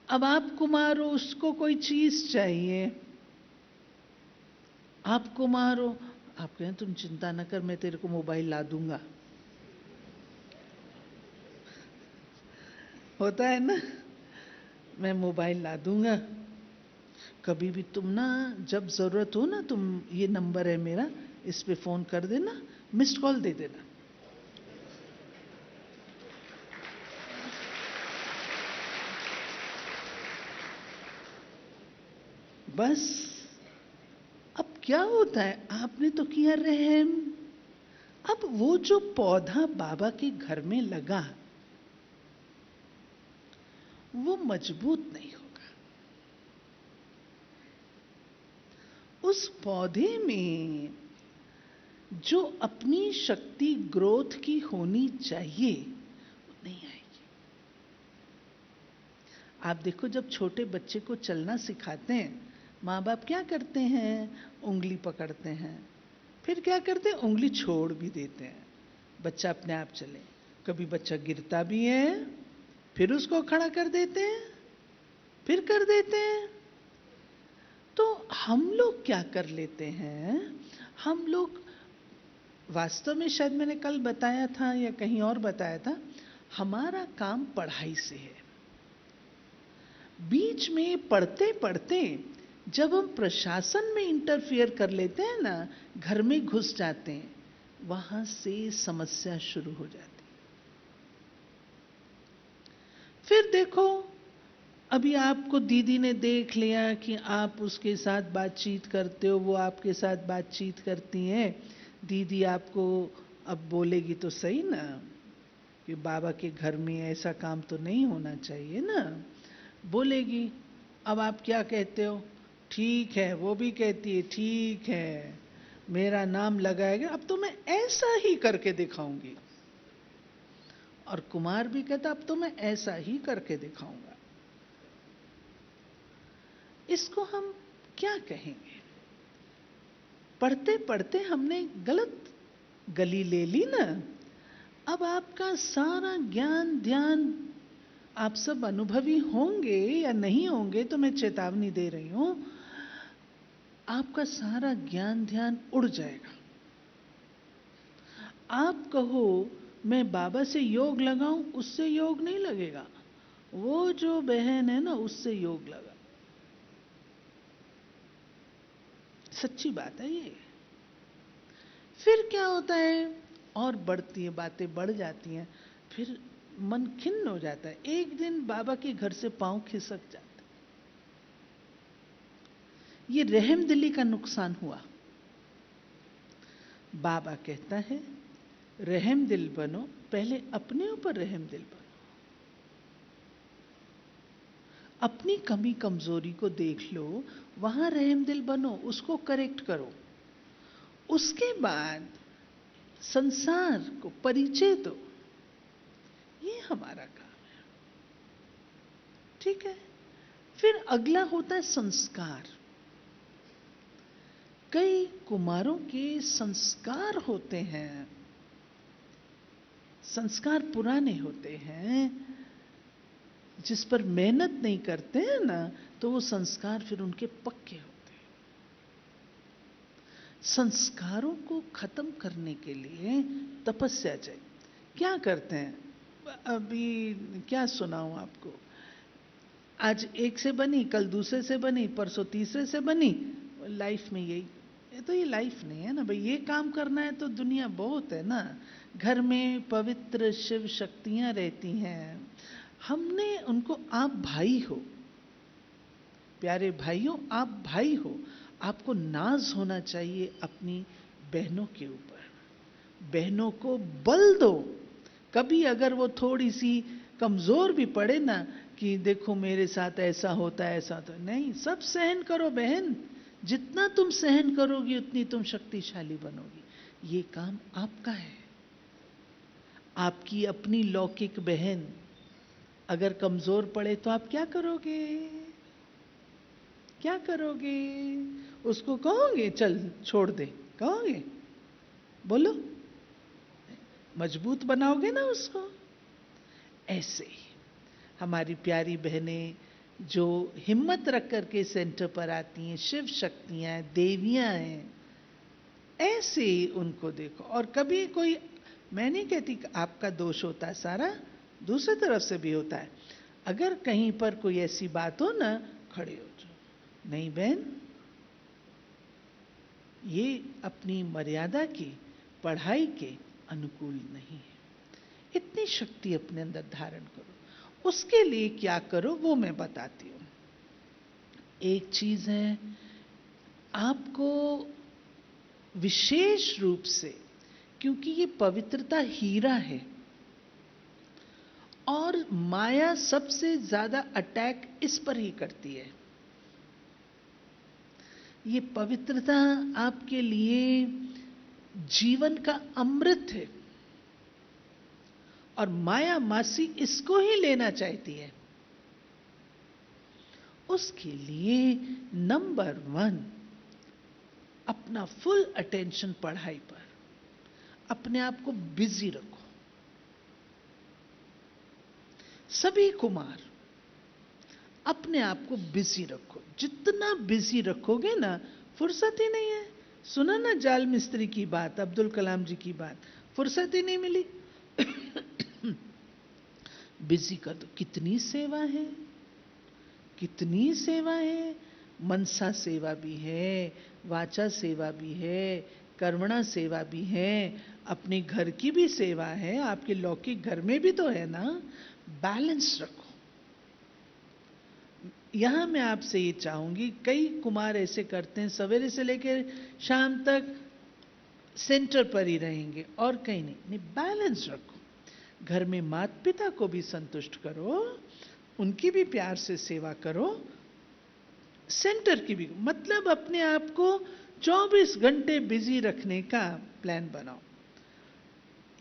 अब आप कुमार हो, उसको कोई चीज चाहिए, आप कुमार हो, आप कहें तुम चिंता न कर, मैं तेरे को मोबाइल ला दूंगा। होता है ना, मैं मोबाइल ला दूंगा। कभी भी तुम ना, जब जरूरत हो ना, तुम, ये नंबर है मेरा, इस पे फोन कर देना, मिस्ड कॉल दे देना। बस। अब क्या होता है? आपने तो किया रहम। अब वो जो पौधा बाबा के घर में लगा, वो मजबूत नहीं होगा। उस पौधे में जो अपनी शक्ति ग्रोथ की होनी चाहिए वो नहीं आएगी। आप देखो, जब छोटे बच्चे को चलना सिखाते हैं, माँ बाप क्या करते हैं? उंगली पकड़ते हैं, फिर क्या करते हैं? उंगली छोड़ भी देते हैं, बच्चा अपने आप चले। कभी बच्चा गिरता भी है, फिर उसको खड़ा कर देते हैं, फिर कर देते हैं। तो हम लोग क्या कर लेते हैं? हम लोग वास्तव में, शायद मैंने कल बताया था या कहीं और बताया था, हमारा काम पढ़ाई से है। बीच में पढ़ते पढ़ते जब हम प्रशासन में इंटरफियर कर लेते हैं ना, घर में घुस जाते हैं, वहां से समस्या शुरू हो जाती। फिर देखो, अभी आपको दीदी ने देख लिया कि आप उसके साथ बातचीत करते हो, वो आपके साथ बातचीत करती हैं। दीदी आपको अब बोलेगी तो सही ना कि बाबा के घर में ऐसा काम तो नहीं होना चाहिए ना, बोलेगी। अब आप क्या कहते हो? ठीक है। वो भी कहती है ठीक है, मेरा नाम लगाएगा, अब तो मैं ऐसा ही करके दिखाऊंगी। और कुमार भी कहता अब तो मैं ऐसा ही करके दिखाऊंगा। इसको हम क्या कहेंगे? पढ़ते पढ़ते हमने गलत गली ले ली ना। अब आपका सारा ज्ञान ध्यान आप सब अनुभवी होंगे या नहीं होंगे, तो मैं चेतावनी दे रही हूं, आपका सारा ज्ञान ध्यान उड़ जाएगा। आप कहो मैं बाबा से योग लगाऊं, उससे योग नहीं लगेगा। वो जो बहन है ना, उससे योग लगा। सच्ची बात है ये। फिर क्या होता है, और बढ़ती है, बातें बढ़ जाती हैं, फिर मन खिन्न हो जाता है। एक दिन बाबा के घर से पांव खिसक जाता है। ये रहम दिली का नुकसान हुआ। बाबा कहता है रहम दिल बनो, पहले अपने ऊपर रहम दिल बनो। अपनी कमी कमजोरी को देख लो, वहां रहम दिल बनो, उसको करेक्ट करो। उसके बाद संसार को परिचय दो। ये हमारा काम है। ठीक है। फिर अगला होता है संस्कार। कई कुमारों के संस्कार होते हैं, संस्कार पुराने होते हैं, जिस पर मेहनत नहीं करते हैं ना, तो वो संस्कार फिर उनके पक्के होते हैं। संस्कारों को खत्म करने के लिए तपस्या चाहिए। क्या करते हैं, अभी क्या सुनाऊं आपको। आज एक से बनी, कल दूसरे से बनी, परसों तीसरे से बनी। लाइफ में यही, ये लाइफ नहीं है ना भाई। ये काम करना है तो दुनिया बहुत है ना। घर में पवित्र शिव शक्तियां रहती हैं, हमने उनको, आप भाई हो, प्यारे भाइयों, आप भाई हो। आपको नाज होना चाहिए अपनी बहनों के ऊपर। बहनों को बल दो। कभी अगर वो थोड़ी सी कमजोर भी पड़े ना, कि देखो मेरे साथ ऐसा होता है, ऐसा तो नहीं, सब सहन करो बहन। जितना तुम सहन करोगी उतनी तुम शक्तिशाली बनोगी। ये काम आपका है। आपकी अपनी लौकिक बहन अगर कमजोर पड़े तो आप क्या करोगे? क्या करोगे? उसको कहोगे चल छोड़ दे, कहोगे? बोलो, मजबूत बनाओगे ना उसको। ऐसे ही हमारी प्यारी बहनें जो हिम्मत रख करके सेंटर पर आती हैं, शिव शक्तियां हैं, देवियां हैं, ऐसे ही उनको देखो। और कभी कोई, मैं नहीं कहती कि आपका दोष होता है सारा, दूसरी तरफ से भी होता है। अगर कहीं पर कोई ऐसी बात हो ना, खड़े हो जाओ। नहीं बहन, ये अपनी मर्यादा की, पढ़ाई के अनुकूल नहीं है। इतनी शक्ति अपने अंदर धारण करो। उसके लिए क्या करो वो मैं बताती हूं। एक चीज है, आपको विशेष रूप से, क्योंकि ये पवित्रता हीरा है, और माया सबसे ज्यादा अटैक इस पर ही करती है। ये पवित्रता आपके लिए जीवन का अमृत है, और माया मासी इसको ही लेना चाहती है। उसके लिए नंबर 1, अपना फुल अटेंशन पढ़ाई पर, अपने आप को बिजी रखो। सभी कुमार अपने आप को बिजी रखो। जितना बिजी रखोगे ना, फुर्सत ही नहीं है। सुना ना जाल मिस्त्री की बात, अब्दुल कलाम जी की बात, फुर्सत ही नहीं मिली। बिजी कर दो। कितनी सेवा है, कितनी सेवा है। मनसा सेवा भी है, वाचा सेवा भी है, कर्मणा सेवा भी है, अपने घर की भी सेवा है, आपके लौकिक घर में भी तो है ना। बैलेंस रखो। यहां मैं आपसे ये चाहूंगी, कई कुमार ऐसे करते हैं, सवेरे से लेकर शाम तक सेंटर पर ही रहेंगे और कहीं नहीं। नहीं, बैलेंस रखो। घर में माता पिता को भी संतुष्ट करो, उनकी भी प्यार से सेवा करो, सेंटर की भी। मतलब अपने आप को 24 घंटे बिजी रखने का प्लान बनाओ।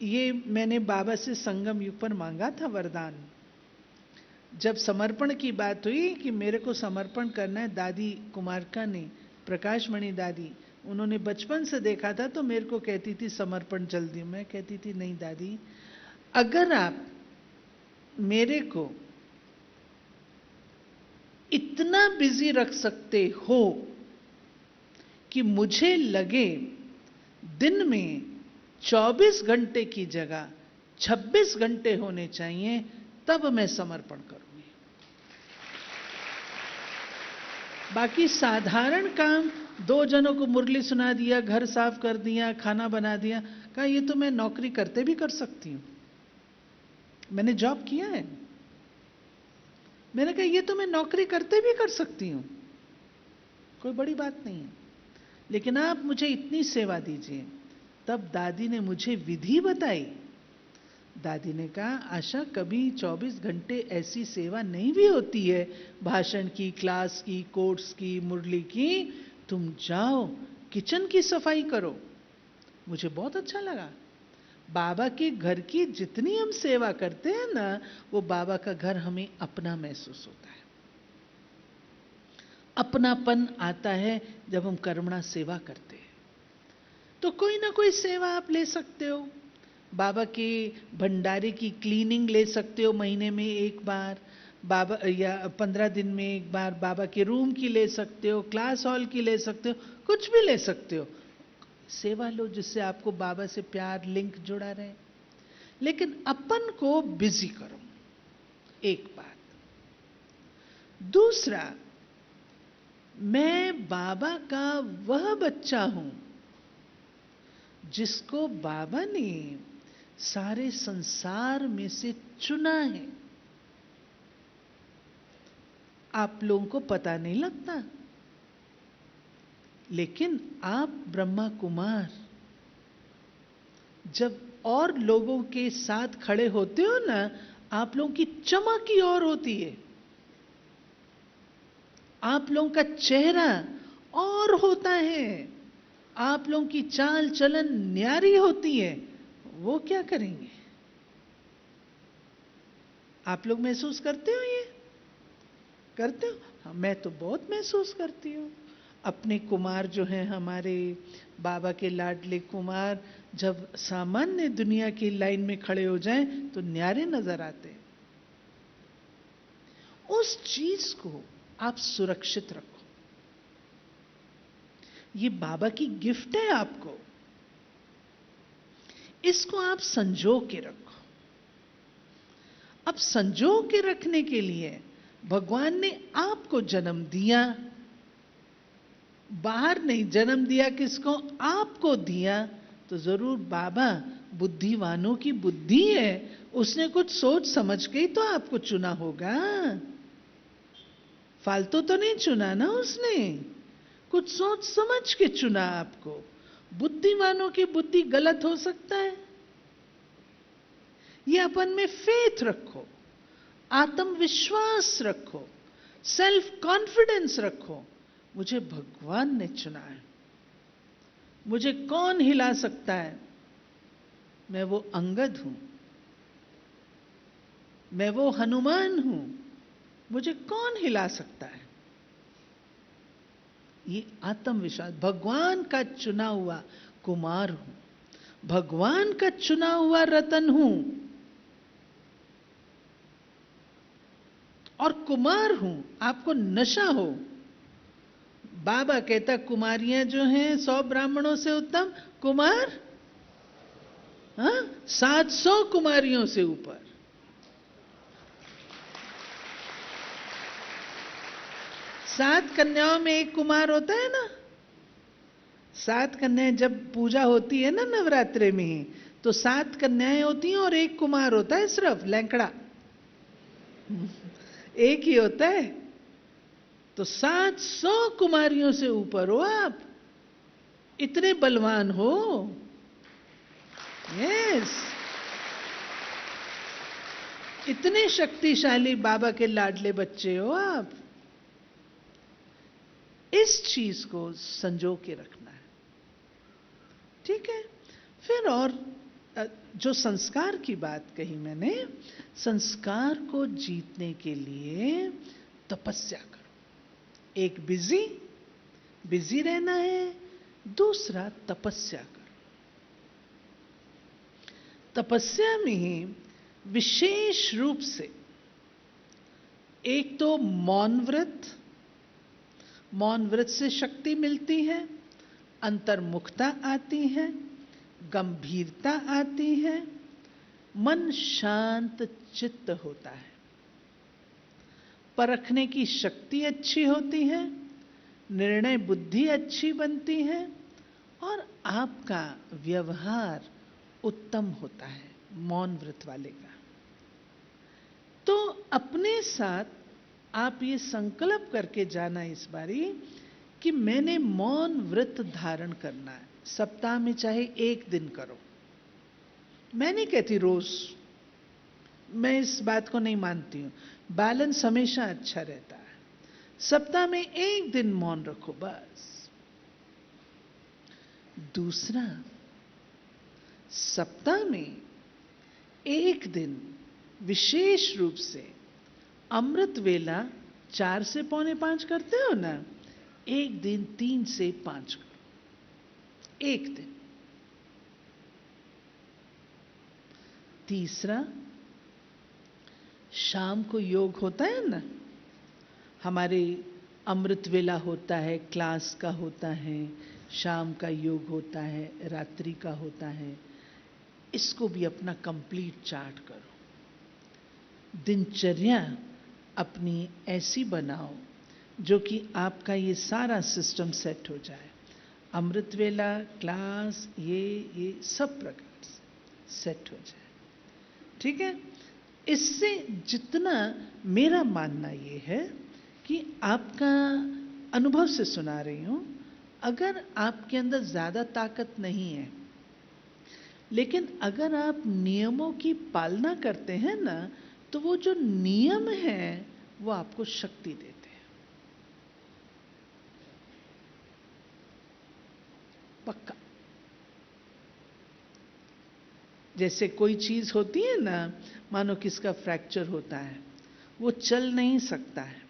ये मैंने बाबा से संगम युग पर मांगा था वरदान। जब समर्पण की बात हुई कि मेरे को समर्पण करना है, दादी कुमारका ने, प्रकाश मणि दादी, उन्होंने बचपन से देखा था, तो मेरे को कहती थी समर्पण जल्दी। मैं कहती थी नहीं दादी, अगर आप मेरे को इतना बिजी रख सकते हो कि मुझे लगे दिन में 24 घंटे की जगह 26 घंटे होने चाहिए, तब मैं समर्पण करूंगी। बाकी साधारण काम, 2 जनों को मुरली सुना दिया, घर साफ कर दिया, खाना बना दिया, कहा ये तो मैं नौकरी करते भी कर सकती हूं, मैंने जॉब किया है। मैंने कहा ये तो मैं नौकरी करते भी कर सकती हूं, कोई बड़ी बात नहीं है, लेकिन आप मुझे इतनी सेवा दीजिए। तब दादी ने मुझे विधि बताई। दादी ने कहा आशा, कभी 24 घंटे ऐसी सेवा नहीं भी होती है, भाषण की, क्लास की, कोर्स की, मुरली की। तुम जाओ किचन की सफाई करो। मुझे बहुत अच्छा लगा। बाबा के घर की जितनी हम सेवा करते हैं ना, वो बाबा का घर हमें अपना महसूस होता है। अपनापन आता है जब हम कर्मणा सेवा करते हैं। तो कोई ना कोई सेवा आप ले सकते हो। बाबा के भंडारे की क्लीनिंग ले सकते हो महीने में एक बार, बाबा या 15 दिन में एक बार बाबा के रूम की ले सकते हो, क्लास हॉल की ले सकते हो, कुछ भी ले सकते हो। सेवा लो जिससे आपको बाबा से प्यार, लिंक जुड़ा रहे। लेकिन अपन को बिजी करो, एक बात। दूसरा, मैं बाबा का वह बच्चा हूं जिसको बाबा ने सारे संसार में से चुना है। आप लोगों को पता नहीं लगता, लेकिन आप ब्रह्मा कुमार जब और लोगों के साथ खड़े होते हो ना, आप लोगों की चमक ही और होती है, आप लोगों का चेहरा और होता है, आप लोगों की चाल चलन न्यारी होती है। वो क्या करेंगे? आप लोग महसूस करते हो? ये करते हो? हाँ, मैं तो बहुत महसूस करती हूँ। अपने कुमार जो हैं हमारे बाबा के लाडले कुमार, जब सामान्य दुनिया की लाइन में खड़े हो जाएं तो न्यारे नजर आते हैं। उस चीज को आप सुरक्षित रखो। ये बाबा की गिफ्ट है आपको, इसको आप संजो के रखो। अब संजो के रखने के लिए भगवान ने आपको जन्म दिया, बाहर नहीं जन्म दिया, किसको? आपको दिया। तो जरूर बाबा बुद्धिवानों की बुद्धि है, उसने कुछ सोच समझ के ही तो आपको चुना होगा। फालतू तो नहीं चुना ना उसने, कुछ सोच समझ के चुना आपको। बुद्धिमानों की बुद्धि गलत हो सकता है। ये अपन में फेथ रखो, आत्मविश्वास रखो, सेल्फ कॉन्फिडेंस रखो। मुझे भगवान ने चुना है, मुझे कौन हिला सकता है? मैं वो अंगद हूं, मैं वो हनुमान हूं, मुझे कौन हिला सकता है? ये आत्मविश्वास। भगवान का चुना हुआ कुमार हूं, भगवान का चुना हुआ रतन हूं, और कुमार हूं। आपको नशा हो, बाबा कहता कुमारियां जो हैं 100 ब्राह्मणों से उत्तम, कुमार 700 कुमारियों से ऊपर। सात कन्याओं में एक कुमार होता है ना। 7 कन्याएं जब पूजा होती है ना नवरात्रे में, तो 7 कन्याएं होती हैं और एक कुमार होता है, सिर्फ लैंकड़ा एक ही होता है। तो 700 कुमारियों से ऊपर हो आप, इतने बलवान हो। यस, इतने शक्तिशाली बाबा के लाडले बच्चे हो आप। इस चीज को संजो के रखना है, ठीक है। फिर और जो संस्कार की बात कही मैंने, संस्कार को जीतने के लिए तपस्या करो। एक बिजी रहना है, दूसरा तपस्या करो। तपस्या में विशेष रूप से एक तो मौन व्रत, मौन व्रत से शक्ति मिलती है, अंतर्मुखता आती है, गंभीरता आती है, मन शांत चित्त होता है, परखने की शक्ति अच्छी होती है, निर्णय बुद्धि अच्छी बनती है और आपका व्यवहार उत्तम होता है मौन व्रत वाले का। तो अपने साथ आप ये संकल्प करके जाना इस बारी कि मैंने मौन व्रत धारण करना है। सप्ताह में चाहे एक दिन करो, मैं नहीं कहती रोज, मैं इस बात को नहीं मानती हूं। बैलेंस हमेशा अच्छा रहता है। सप्ताह में एक दिन मौन रखो बस। दूसरा, सप्ताह में एक दिन विशेष रूप से अमृत वेला 4 से पौने 5 करते हो ना, एक दिन 3 से 5 करो, एक दिन। तीसरा, शाम को योग होता है ना, हमारे अमृत वेला होता है, क्लास का होता है, शाम का योग होता है, रात्रि का होता है। इसको भी अपना कंप्लीट चार्ट करो। दिनचर्या अपनी ऐसी बनाओ जो कि आपका ये सारा सिस्टम सेट हो जाए। अमृत वेला, क्लास, ये सब प्रकार से सेट हो जाए। ठीक है। इससे जितना, मेरा मानना ये है कि आपका, अनुभव से सुना रही हूं, अगर आपके अंदर ज्यादा ताकत नहीं है, लेकिन अगर आप नियमों की पालना करते हैं ना, तो वो जो नियम हैं वो आपको शक्ति देते हैं, पक्का। जैसे कोई चीज होती है ना, मानो किसका फ्रैक्चर होता है, वो चल नहीं सकता है,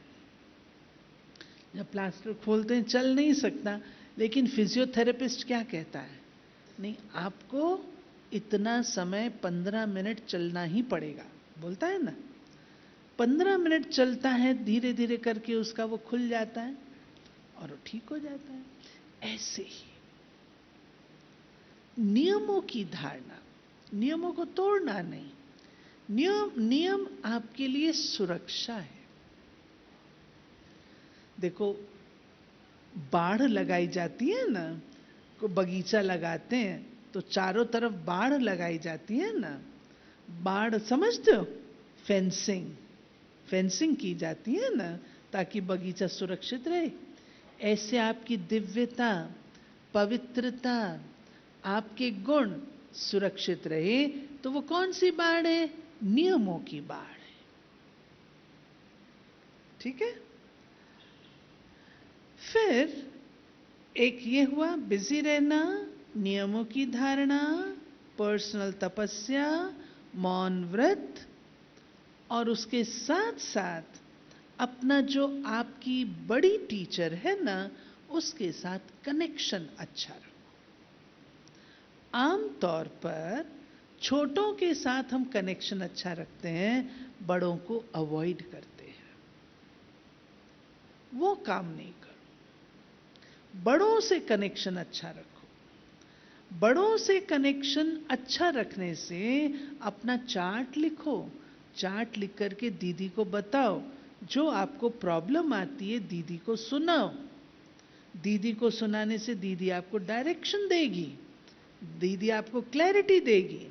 जब प्लास्टर खोलते हैं चल नहीं सकता, लेकिन फिजियोथेरेपिस्ट क्या कहता है, नहीं आपको इतना समय 15 मिनट चलना ही पड़ेगा, बोलता है ना। 15 मिनट चलता है, धीरे धीरे करके उसका वो खुल जाता है और वो ठीक हो जाता है। ऐसे ही नियमों की धारणा, नियमों को तोड़ना नहीं, नियम आपके लिए सुरक्षा है। देखो, बाढ़ लगाई जाती है ना, को बगीचा लगाते हैं तो चारों तरफ बाढ़ लगाई जाती है ना, बाढ़ समझते हो, फेंसिंग, फेंसिंग की जाती है ना, ताकि बगीचा सुरक्षित रहे। ऐसे आपकी दिव्यता, पवित्रता, आपके गुण सुरक्षित रहे, तो वो कौन सी बाढ़ है, नियमों की बाढ़ है। ठीक है। फिर एक ये हुआ बिजी रहना, नियमों की धारणा, पर्सनल तपस्या, मौन व्रत, और उसके साथ साथ अपना जो आपकी बड़ी टीचर है ना, उसके साथ कनेक्शन अच्छा रखो। आमतौर पर छोटों के साथ हम कनेक्शन अच्छा रखते हैं, बड़ों को अवॉइड करते हैं, वो काम नहीं करो। बड़ों से कनेक्शन अच्छा रखो। बड़ों से कनेक्शन अच्छा रखने से अपना चार्ट लिखो, चार्ट लिख करके दीदी को बताओ, जो आपको प्रॉब्लम आती है दीदी को सुनाओ। दीदी को सुनाने से दीदी आपको डायरेक्शन देगी, दीदी आपको क्लैरिटी देगी।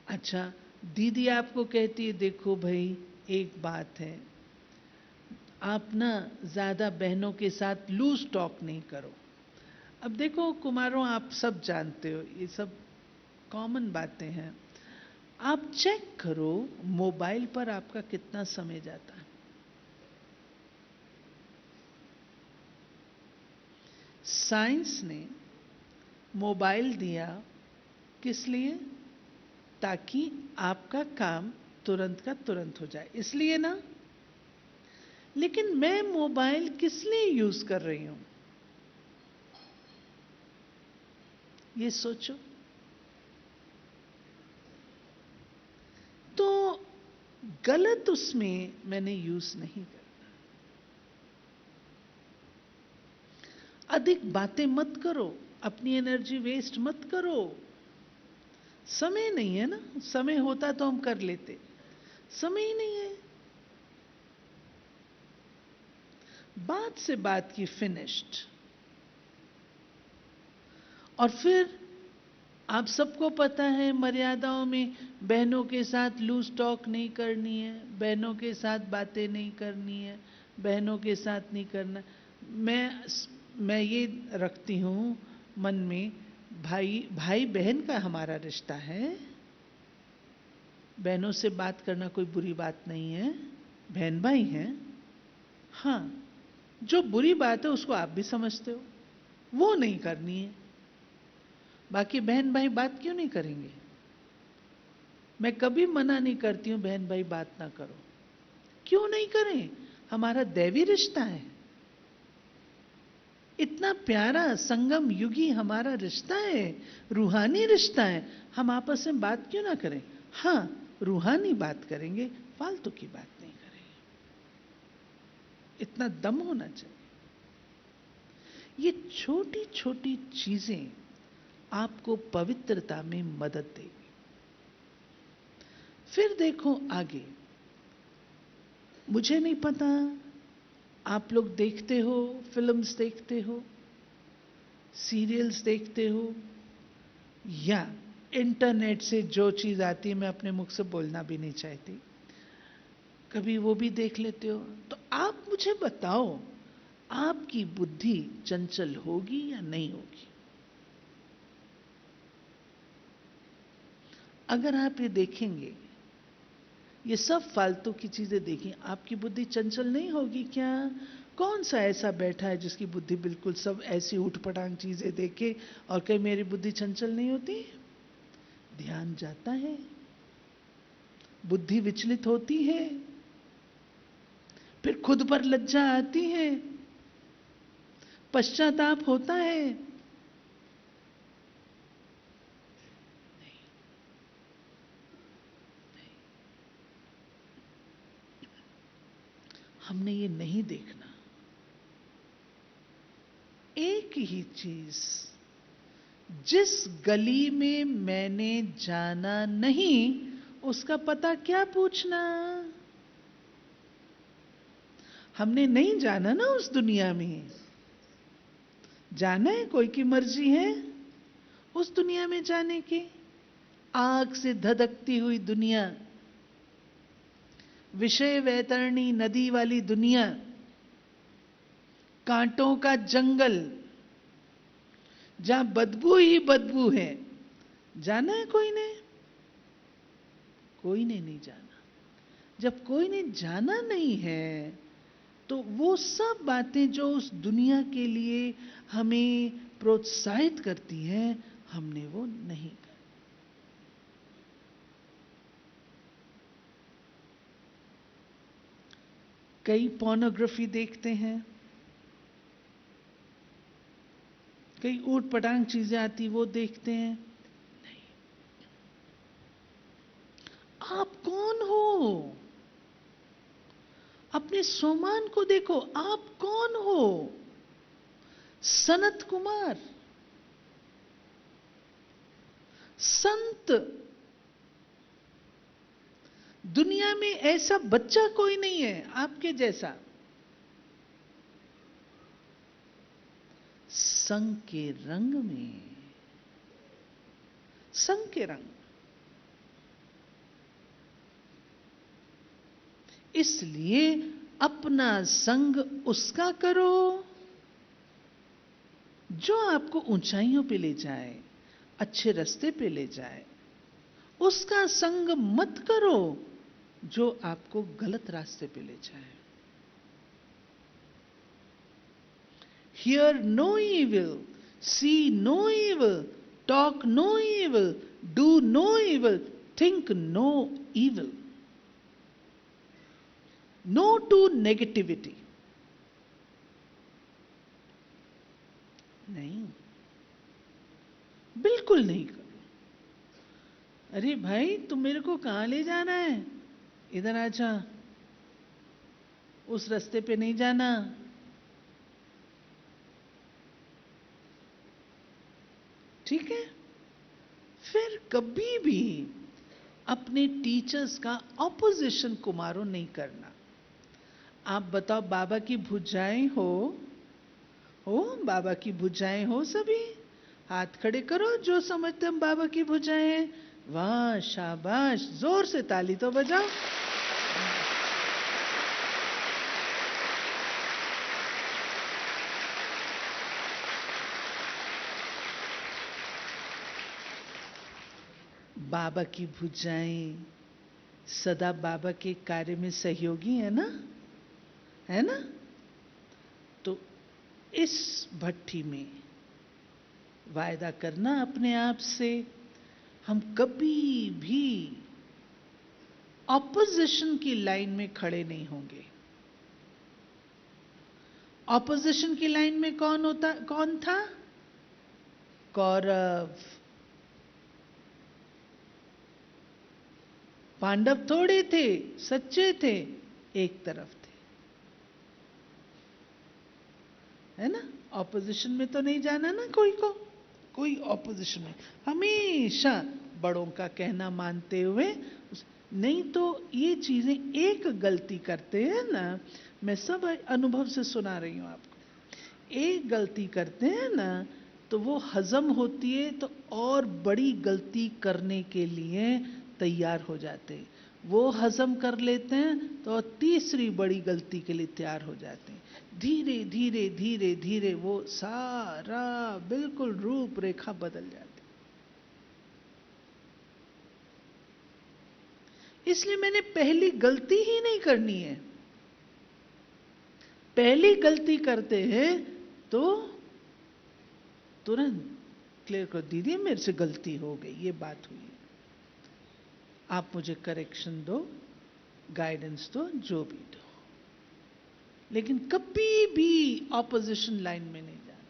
अच्छा, दीदी आपको कहती है देखो भाई एक बात है, आप ना ज्यादा बहनों के साथ लूज टॉक नहीं करो। अब देखो कुमारों, आप सब जानते हो, ये सब कॉमन बातें हैं। आप चेक करो मोबाइल पर आपका कितना समय जाता है। साइंस ने मोबाइल दिया किस लिए, ताकि आपका काम तुरंत का तुरंत हो जाए, इसलिए ना। लेकिन मैं मोबाइल किस लिए यूज कर रही हूं, ये सोचो। तो गलत उसमें मैंने यूज नहीं करना। अधिक बातें मत करो, अपनी एनर्जी वेस्ट मत करो। समय नहीं है ना, समय होता तो हम कर लेते, समय ही नहीं है। बात से बात की, फिनिश्ड। और फिर आप सबको पता है, मर्यादाओं में बहनों के साथ लूज टॉक नहीं करनी है, बहनों के साथ बातें नहीं करनी है, बहनों के साथ नहीं करना। मैं ये रखती हूं मन में, भाई भाई बहन का हमारा रिश्ता है, बहनों से बात करना कोई बुरी बात नहीं है, बहन भाई हैं। हाँ, जो बुरी बात है उसको आप भी समझते हो, वो नहीं करनी है। बाकी बहन भाई बात क्यों नहीं करेंगे? मैं कभी मना नहीं करती हूं बहन भाई बात ना करो, क्यों नहीं करें? हमारा दैवी रिश्ता है, इतना प्यारा संगम युगी हमारा रिश्ता है, रूहानी रिश्ता है। हम आपस में बात क्यों ना करें? हाँ, रूहानी बात करेंगे, फालतू की बात नहीं करेंगे। इतना दम होना चाहिए। ये छोटी छोटी चीजें आपको पवित्रता में मदद देगी। फिर देखो आगे, मुझे नहीं पता आप लोग देखते हो, फिल्म्स देखते हो, सीरियल्स देखते हो, या इंटरनेट से जो चीज आती है, मैं अपने मुख से बोलना भी नहीं चाहती, कभी वो भी देख लेते हो। तो आप मुझे बताओ, आपकी बुद्धि चंचल होगी या नहीं होगी? अगर आप ये देखेंगे, ये सब फालतू की चीजें देखें, आपकी बुद्धि चंचल नहीं होगी क्या? कौन सा ऐसा बैठा है जिसकी बुद्धि बिल्कुल सब ऐसी उठपटांग चीजें देखे और कहीं मेरी बुद्धि चंचल नहीं होती? ध्यान जाता है, बुद्धि विचलित होती है, फिर खुद पर लज्जा आती है, पश्चाताप होता है। हमने ये नहीं देखना। एक ही चीज, जिस गली में मैंने जाना नहीं, उसका पता क्या पूछना? हमने नहीं जाना ना उस दुनिया में, जाना है, कोई की मर्जी है उस दुनिया में जाने की। आग से धधकती हुई दुनिया, विषय वैतरणी नदी वाली दुनिया, कांटों का जंगल, जहां बदबू ही बदबू है, जाना है कोई ने? कोई ने नहीं जाना। जब कोई ने जाना नहीं है, तो वो सब बातें जो उस दुनिया के लिए हमें प्रोत्साहित करती हैं, हमने वो नहीं कर। कई पोर्नोग्राफी देखते हैं, कई ऊट पटांग चीजें आती वो देखते हैं। नहीं, आप कौन हो? अपने स्वमान को देखो, आप कौन हो? सनत कुमार, संत। दुनिया में ऐसा बच्चा कोई नहीं है आपके जैसा। संग के रंग में, संग के रंग। इसलिए अपना संग उसका करो जो आपको ऊंचाइयों पे ले जाए, अच्छे रास्ते पे ले जाए। उसका संग मत करो जो आपको गलत रास्ते पे ले जाए। Hear no evil, see no evil, talk no evil, do no evil, think no evil. No to negativity. नहीं, बिल्कुल नहीं करो। अरे भाई, तुम मेरे को कहां ले जाना है? इधर आ जा, उस रास्ते पे नहीं जाना। ठीक है? फिर कभी भी अपने टीचर्स का ऑपोजिशन कुमारों नहीं करना। आप बताओ, बाबा की भुजाएं हो बाबा की भुजाएं हो सभी? हाथ खड़े करो जो समझते हम बाबा की भुजाएं हैं। वाह, शाबाश, जोर से ताली तो बजाओ। बाबा की भुजाएं सदा बाबा के कार्य में सहयोगी है ना? है ना? तो इस भट्ठी में वायदा करना अपने आप से, हम कभी भी ऑपोजिशन की लाइन में खड़े नहीं होंगे। ऑपोजिशन की लाइन में कौन था? कौरव। पांडव थोड़े थे, सच्चे थे, एक तरफ थे। है ना? ऑपोजिशन में तो नहीं जाना ना कोई ऑपोजिशन में, हमेशा बड़ों का कहना मानते हुए। नहीं तो ये चीजें एक गलती करते हैं ना, मैं सब अनुभव से सुना रही हूं आपको। एक गलती करते हैं ना तो वो हजम होती है तो और बड़ी गलती करने के लिए तैयार हो जाते हैं। वो हजम कर लेते हैं तो तीसरी बड़ी गलती के लिए तैयार हो जाते हैं। धीरे धीरे धीरे धीरे वो सारा बिल्कुल रूपरेखा बदल जाती। इसलिए मैंने पहली गलती ही नहीं करनी है। पहली गलती करते हैं तो तुरंत क्लियर कर, दीदी मेरे से गलती हो गई, ये बात हुई, आप मुझे करेक्शन दो, गाइडेंस दो, जो भी दो, लेकिन कभी भी ऑपोजिशन लाइन में नहीं जाना।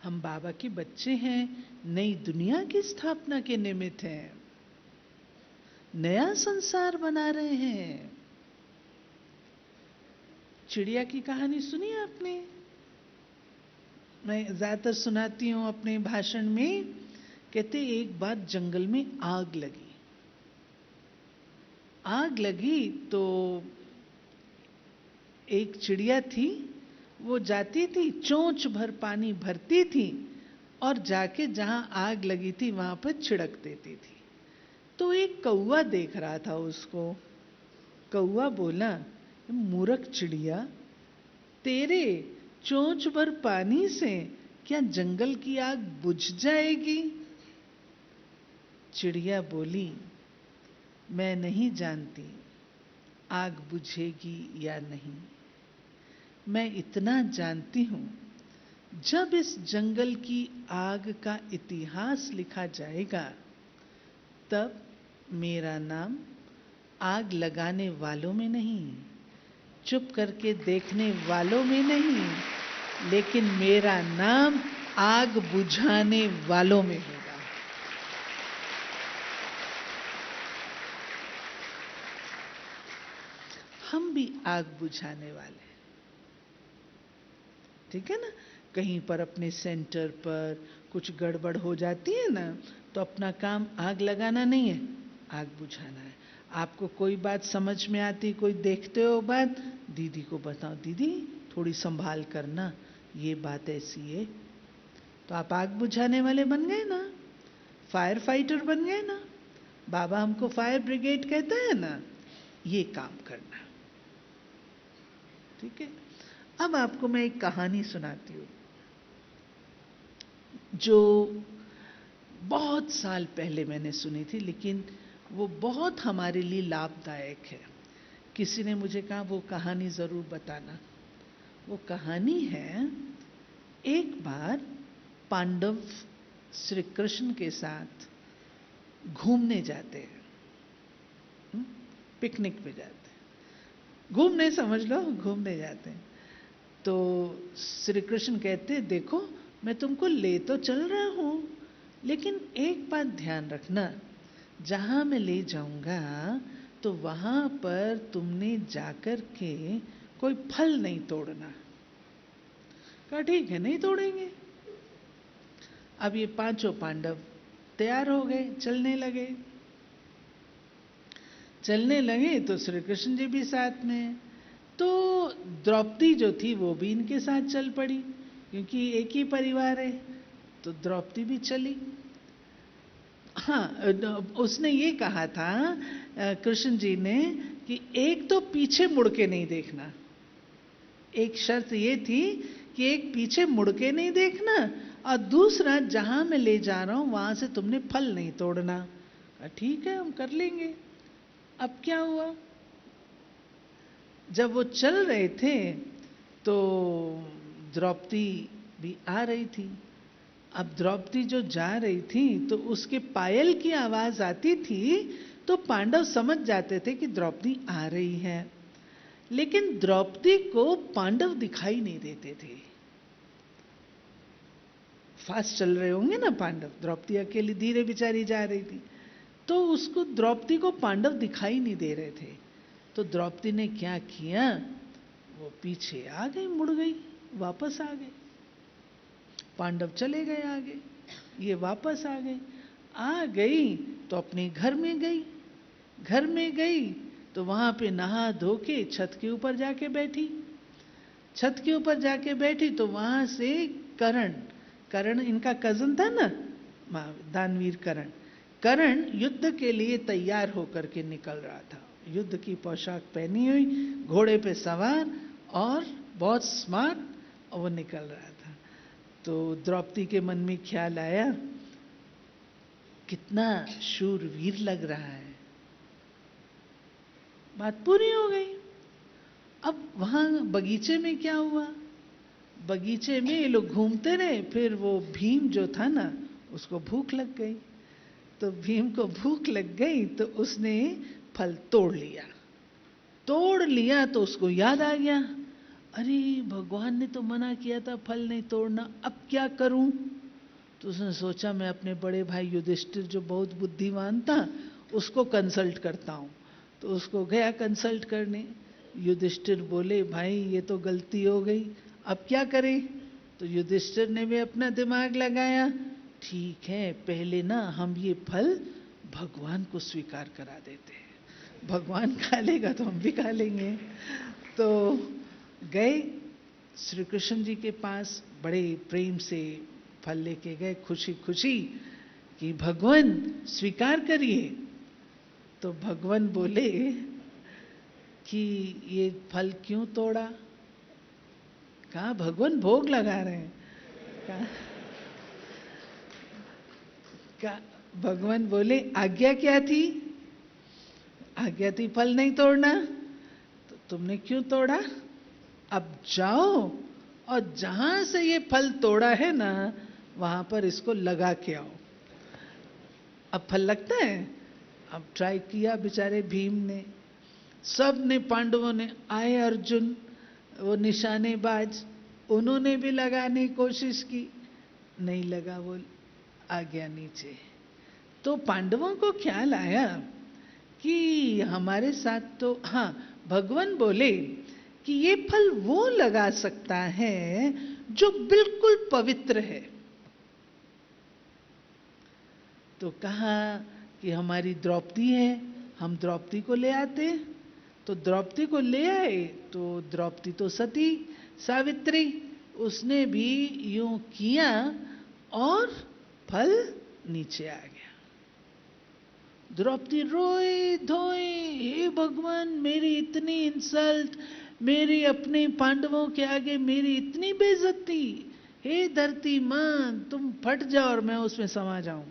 हम बाबा के बच्चे हैं, नई दुनिया की स्थापना के निमित्त हैं, नया संसार बना रहे हैं। चिड़िया की कहानी सुनी आपने? मैं ज्यादातर सुनाती हूं अपने भाषण में। कहते एक बार जंगल में आग लगी। आग लगी तो एक चिड़िया थी, वो जाती थी, चोंच भर पानी भरती थी और जाके जहां आग लगी थी वहां पर छिड़क देती थी। तो एक कौवा देख रहा था उसको। कौवा बोला, मूर्ख चिड़िया, तेरे चोंच भर पानी से क्या जंगल की आग बुझ जाएगी? चिड़िया बोली, मैं नहीं जानती आग बुझेगी या नहीं। मैं इतना जानती हूं, जब इस जंगल की आग का इतिहास लिखा जाएगा तब मेरा नाम आग लगाने वालों में नहीं, चुप करके देखने वालों में नहीं, लेकिन मेरा नाम आग बुझाने वालों में होगा। हम भी आग बुझाने वाले, ठीक है ना? कहीं पर अपने सेंटर पर कुछ गड़बड़ हो जाती है ना, तो अपना काम आग लगाना नहीं है, आग बुझाना है। आपको कोई बात समझ में आती, कोई देखते हो बात, दीदी को बताओ, दीदी थोड़ी संभाल करना, ये बात ऐसी है। तो आप आग बुझाने वाले बन गए ना, फायर फाइटर बन गए ना। बाबा हमको फायर ब्रिगेड कहता है ना, ये काम करना। ठीक है? अब आपको मैं एक कहानी सुनाती हूं जो बहुत साल पहले मैंने सुनी थी, लेकिन वो बहुत हमारे लिए लाभदायक है। किसी ने मुझे कहा वो कहानी जरूर बताना। वो कहानी है, एक बार पांडव श्री कृष्ण के साथ घूमने जाते हैं, पिकनिक पे जाते हैं, घूमने समझ लो, घूमने जाते हैं। तो श्री कृष्ण कहते हैं, देखो मैं तुमको ले तो चल रहा हूं, लेकिन एक बात ध्यान रखना, जहां मैं ले जाऊंगा तो वहां पर तुमने जाकर के कोई फल नहीं तोड़ना। कहा ठीक है, नहीं तोड़ेंगे। अब ये पांचों पांडव तैयार हो गए, चलने लगे। चलने लगे तो श्री कृष्ण जी भी साथ में। तो द्रौपदी जो थी वो भी इनके साथ चल पड़ी, क्योंकि एक ही परिवार है। तो द्रौपदी भी चली। हाँ, उसने ये कहा था कृष्ण जी ने कि एक तो पीछे मुड़ के नहीं देखना। एक शर्त ये थी कि एक पीछे मुड़ के नहीं देखना, और दूसरा जहां मैं ले जा रहा हूं वहां से तुमने फल नहीं तोड़ना। ठीक है, हम कर लेंगे। अब क्या हुआ, जब वो चल रहे थे तो द्रौपदी भी आ रही थी। अब द्रौपदी जो जा रही थी तो उसके पायल की आवाज आती थी तो पांडव समझ जाते थे कि द्रौपदी आ रही है। लेकिन द्रौपदी को पांडव दिखाई नहीं देते थे। फास्ट चल रहे होंगे ना पांडव, द्रौपदी अकेली धीरे बेचारी जा रही थी, तो उसको द्रौपदी को पांडव दिखाई नहीं दे रहे थे। तो द्रौपदी ने क्या किया, वो पीछे आ गई, मुड़ गई, वापस आ गई। पांडव चले गए आगे, ये वापस आ गई। आ गई तो अपने घर में गई। घर में गई तो वहां पे नहा धो के छत के ऊपर जाके बैठी। छत के ऊपर जाके बैठी तो वहां से कर्ण, कर्ण इनका कजन था ना, दानवीर कर्ण, कर्ण युद्ध के लिए तैयार होकर के निकल रहा था। युद्ध की पोशाक पहनी हुई, घोड़े पे सवार और बहुत स्मार्ट, और वो निकल रहा था। तो द्रौपदी के मन में ख्याल आया, कितना शूरवीर लग रहा है। बात पूरी हो गई। अब वहां बगीचे में क्या हुआ, बगीचे में ये लोग घूमते रहे, फिर वो भीम जो था ना उसको भूख लग गई। तो भीम को भूख लग गई तो उसने फल तोड़ लिया। तोड़ लिया तो उसको याद आ गया, अरे भगवान ने तो मना किया था फल नहीं तोड़ना, अब क्या करूं। तो उसने सोचा मैं अपने बड़े भाई युधिष्ठिर जो बहुत बुद्धिमान था उसको कंसल्ट करता हूं। तो उसको गया कंसल्ट करने। युधिष्ठिर बोले भाई ये तो गलती हो गई, अब क्या करें। तो युधिष्ठिर ने भी अपना दिमाग लगाया, ठीक है पहले ना हम ये फल भगवान को स्वीकार करा देते हैं, भगवान खा लेगा तो हम भी खा लेंगे। तो गए श्री कृष्ण जी के पास, बड़े प्रेम से फल लेके गए, खुशी खुशी कि भगवान स्वीकार करिए। तो भगवान बोले कि ये फल क्यों तोड़ा। कहा भगवान भोग लगा रहे हैं। कहा भगवान बोले आज्ञा क्या थी, आज्ञा थी फल नहीं तोड़ना, तो तुमने क्यों तोड़ा। अब जाओ और जहां से ये फल तोड़ा है ना वहां पर इसको लगा के आओ। अब फल लगता है। अब ट्राई किया बेचारे भीम ने, सब ने, पांडवों ने, आए अर्जुन वो निशानेबाज, उन्होंने भी लगाने की कोशिश की, नहीं लगा, वो आ गया नीचे। तो पांडवों को ख्याल आया कि हमारे साथ तो, हाँ, भगवान बोले कि ये फल वो लगा सकता है जो बिल्कुल पवित्र है। तो कहा कि हमारी द्रौपदी है, हम द्रौपदी को ले आते। तो द्रौपदी को ले आए तो द्रौपदी तो सती सावित्री, उसने भी यूं किया और फल नीचे आ गया। द्रौपदी रोए धोए, हे भगवान मेरी इतनी इंसल्ट, मेरी अपने पांडवों के आगे मेरी इतनी बेइज्जती, हे धरती मां तुम फट जाओ और मैं उसमें समा जाऊं।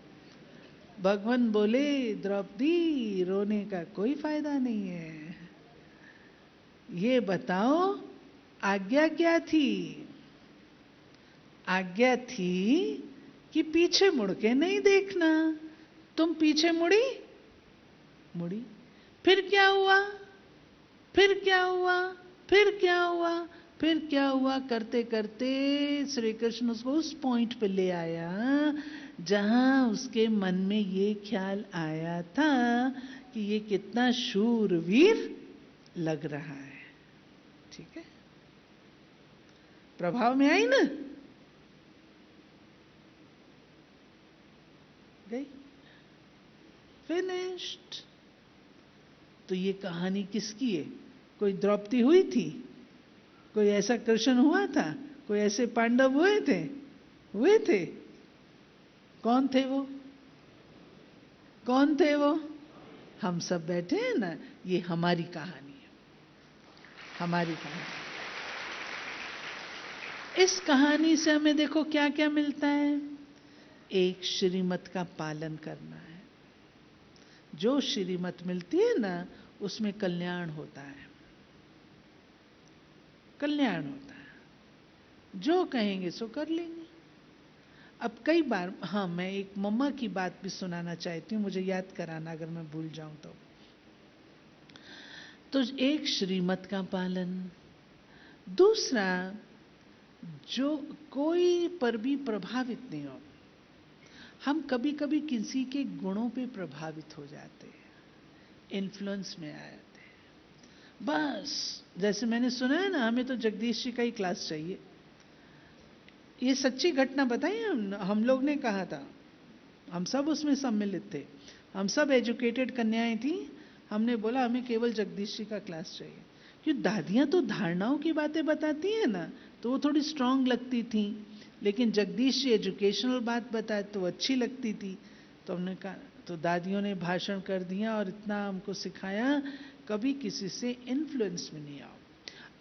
भगवान बोले द्रौपदी रोने का कोई फायदा नहीं है, ये बताओ आज्ञा क्या थी। आज्ञा थी कि पीछे मुड़ के नहीं देखना, तुम पीछे मुड़ी, मुड़ी, फिर क्या हुआ, फिर क्या हुआ, फिर क्या हुआ, फिर क्या हुआ, करते करते श्री कृष्ण उसको उस पॉइंट पे ले आया जहां उसके मन में ये ख्याल आया था कि ये कितना शूरवीर लग रहा है। ठीक है, प्रभाव में आई ना, गई, फिनिश्ड। तो ये कहानी किसकी है? कोई द्रौपदी हुई थी? कोई ऐसा कृष्ण हुआ था? कोई ऐसे पांडव हुए थे? हुए थे? कौन थे वो? कौन थे वो? हम सब बैठे हैं ना, ये हमारी कहानी है, हमारी कहानी। इस कहानी से हमें देखो क्या क्या मिलता है। एक, श्रीमत का पालन करना है। जो श्रीमत मिलती है ना, उसमें कल्याण होता है, कल्याण होता है। जो कहेंगे सो कर लेंगे। अब कई बार, हाँ, मैं एक मम्मा की बात भी सुनाना चाहती हूँ, मुझे याद कराना अगर मैं भूल जाऊं तो एक, श्रीमत का पालन। दूसरा, जो कोई पर भी प्रभावित नहीं हो। हम कभी कभी किसी के गुणों पे प्रभावित हो जाते हैं, इन्फ्लुएंस में आ जाते हैं। बस जैसे मैंने सुना है ना, हमें तो जगदीश जी का ही क्लास चाहिए। ये सच्ची घटना बताइए, हम लोग ने कहा था, हम सब उसमें सम्मिलित थे, हम सब एजुकेटेड कन्याएं थी। हमने बोला हमें केवल जगदीश जी का क्लास चाहिए। क्यों? दादियां तो धारणाओं की बातें बताती हैं ना, तो वो थोड़ी स्ट्रांग लगती थी, लेकिन जगदीश जी एजुकेशनल बात बताए तो अच्छी लगती थी। तो हमने कहा, तो दादियों ने भाषण कर दिया और इतना हमको सिखाया, कभी किसी से इन्फ्लुएंस में नहीं आओ।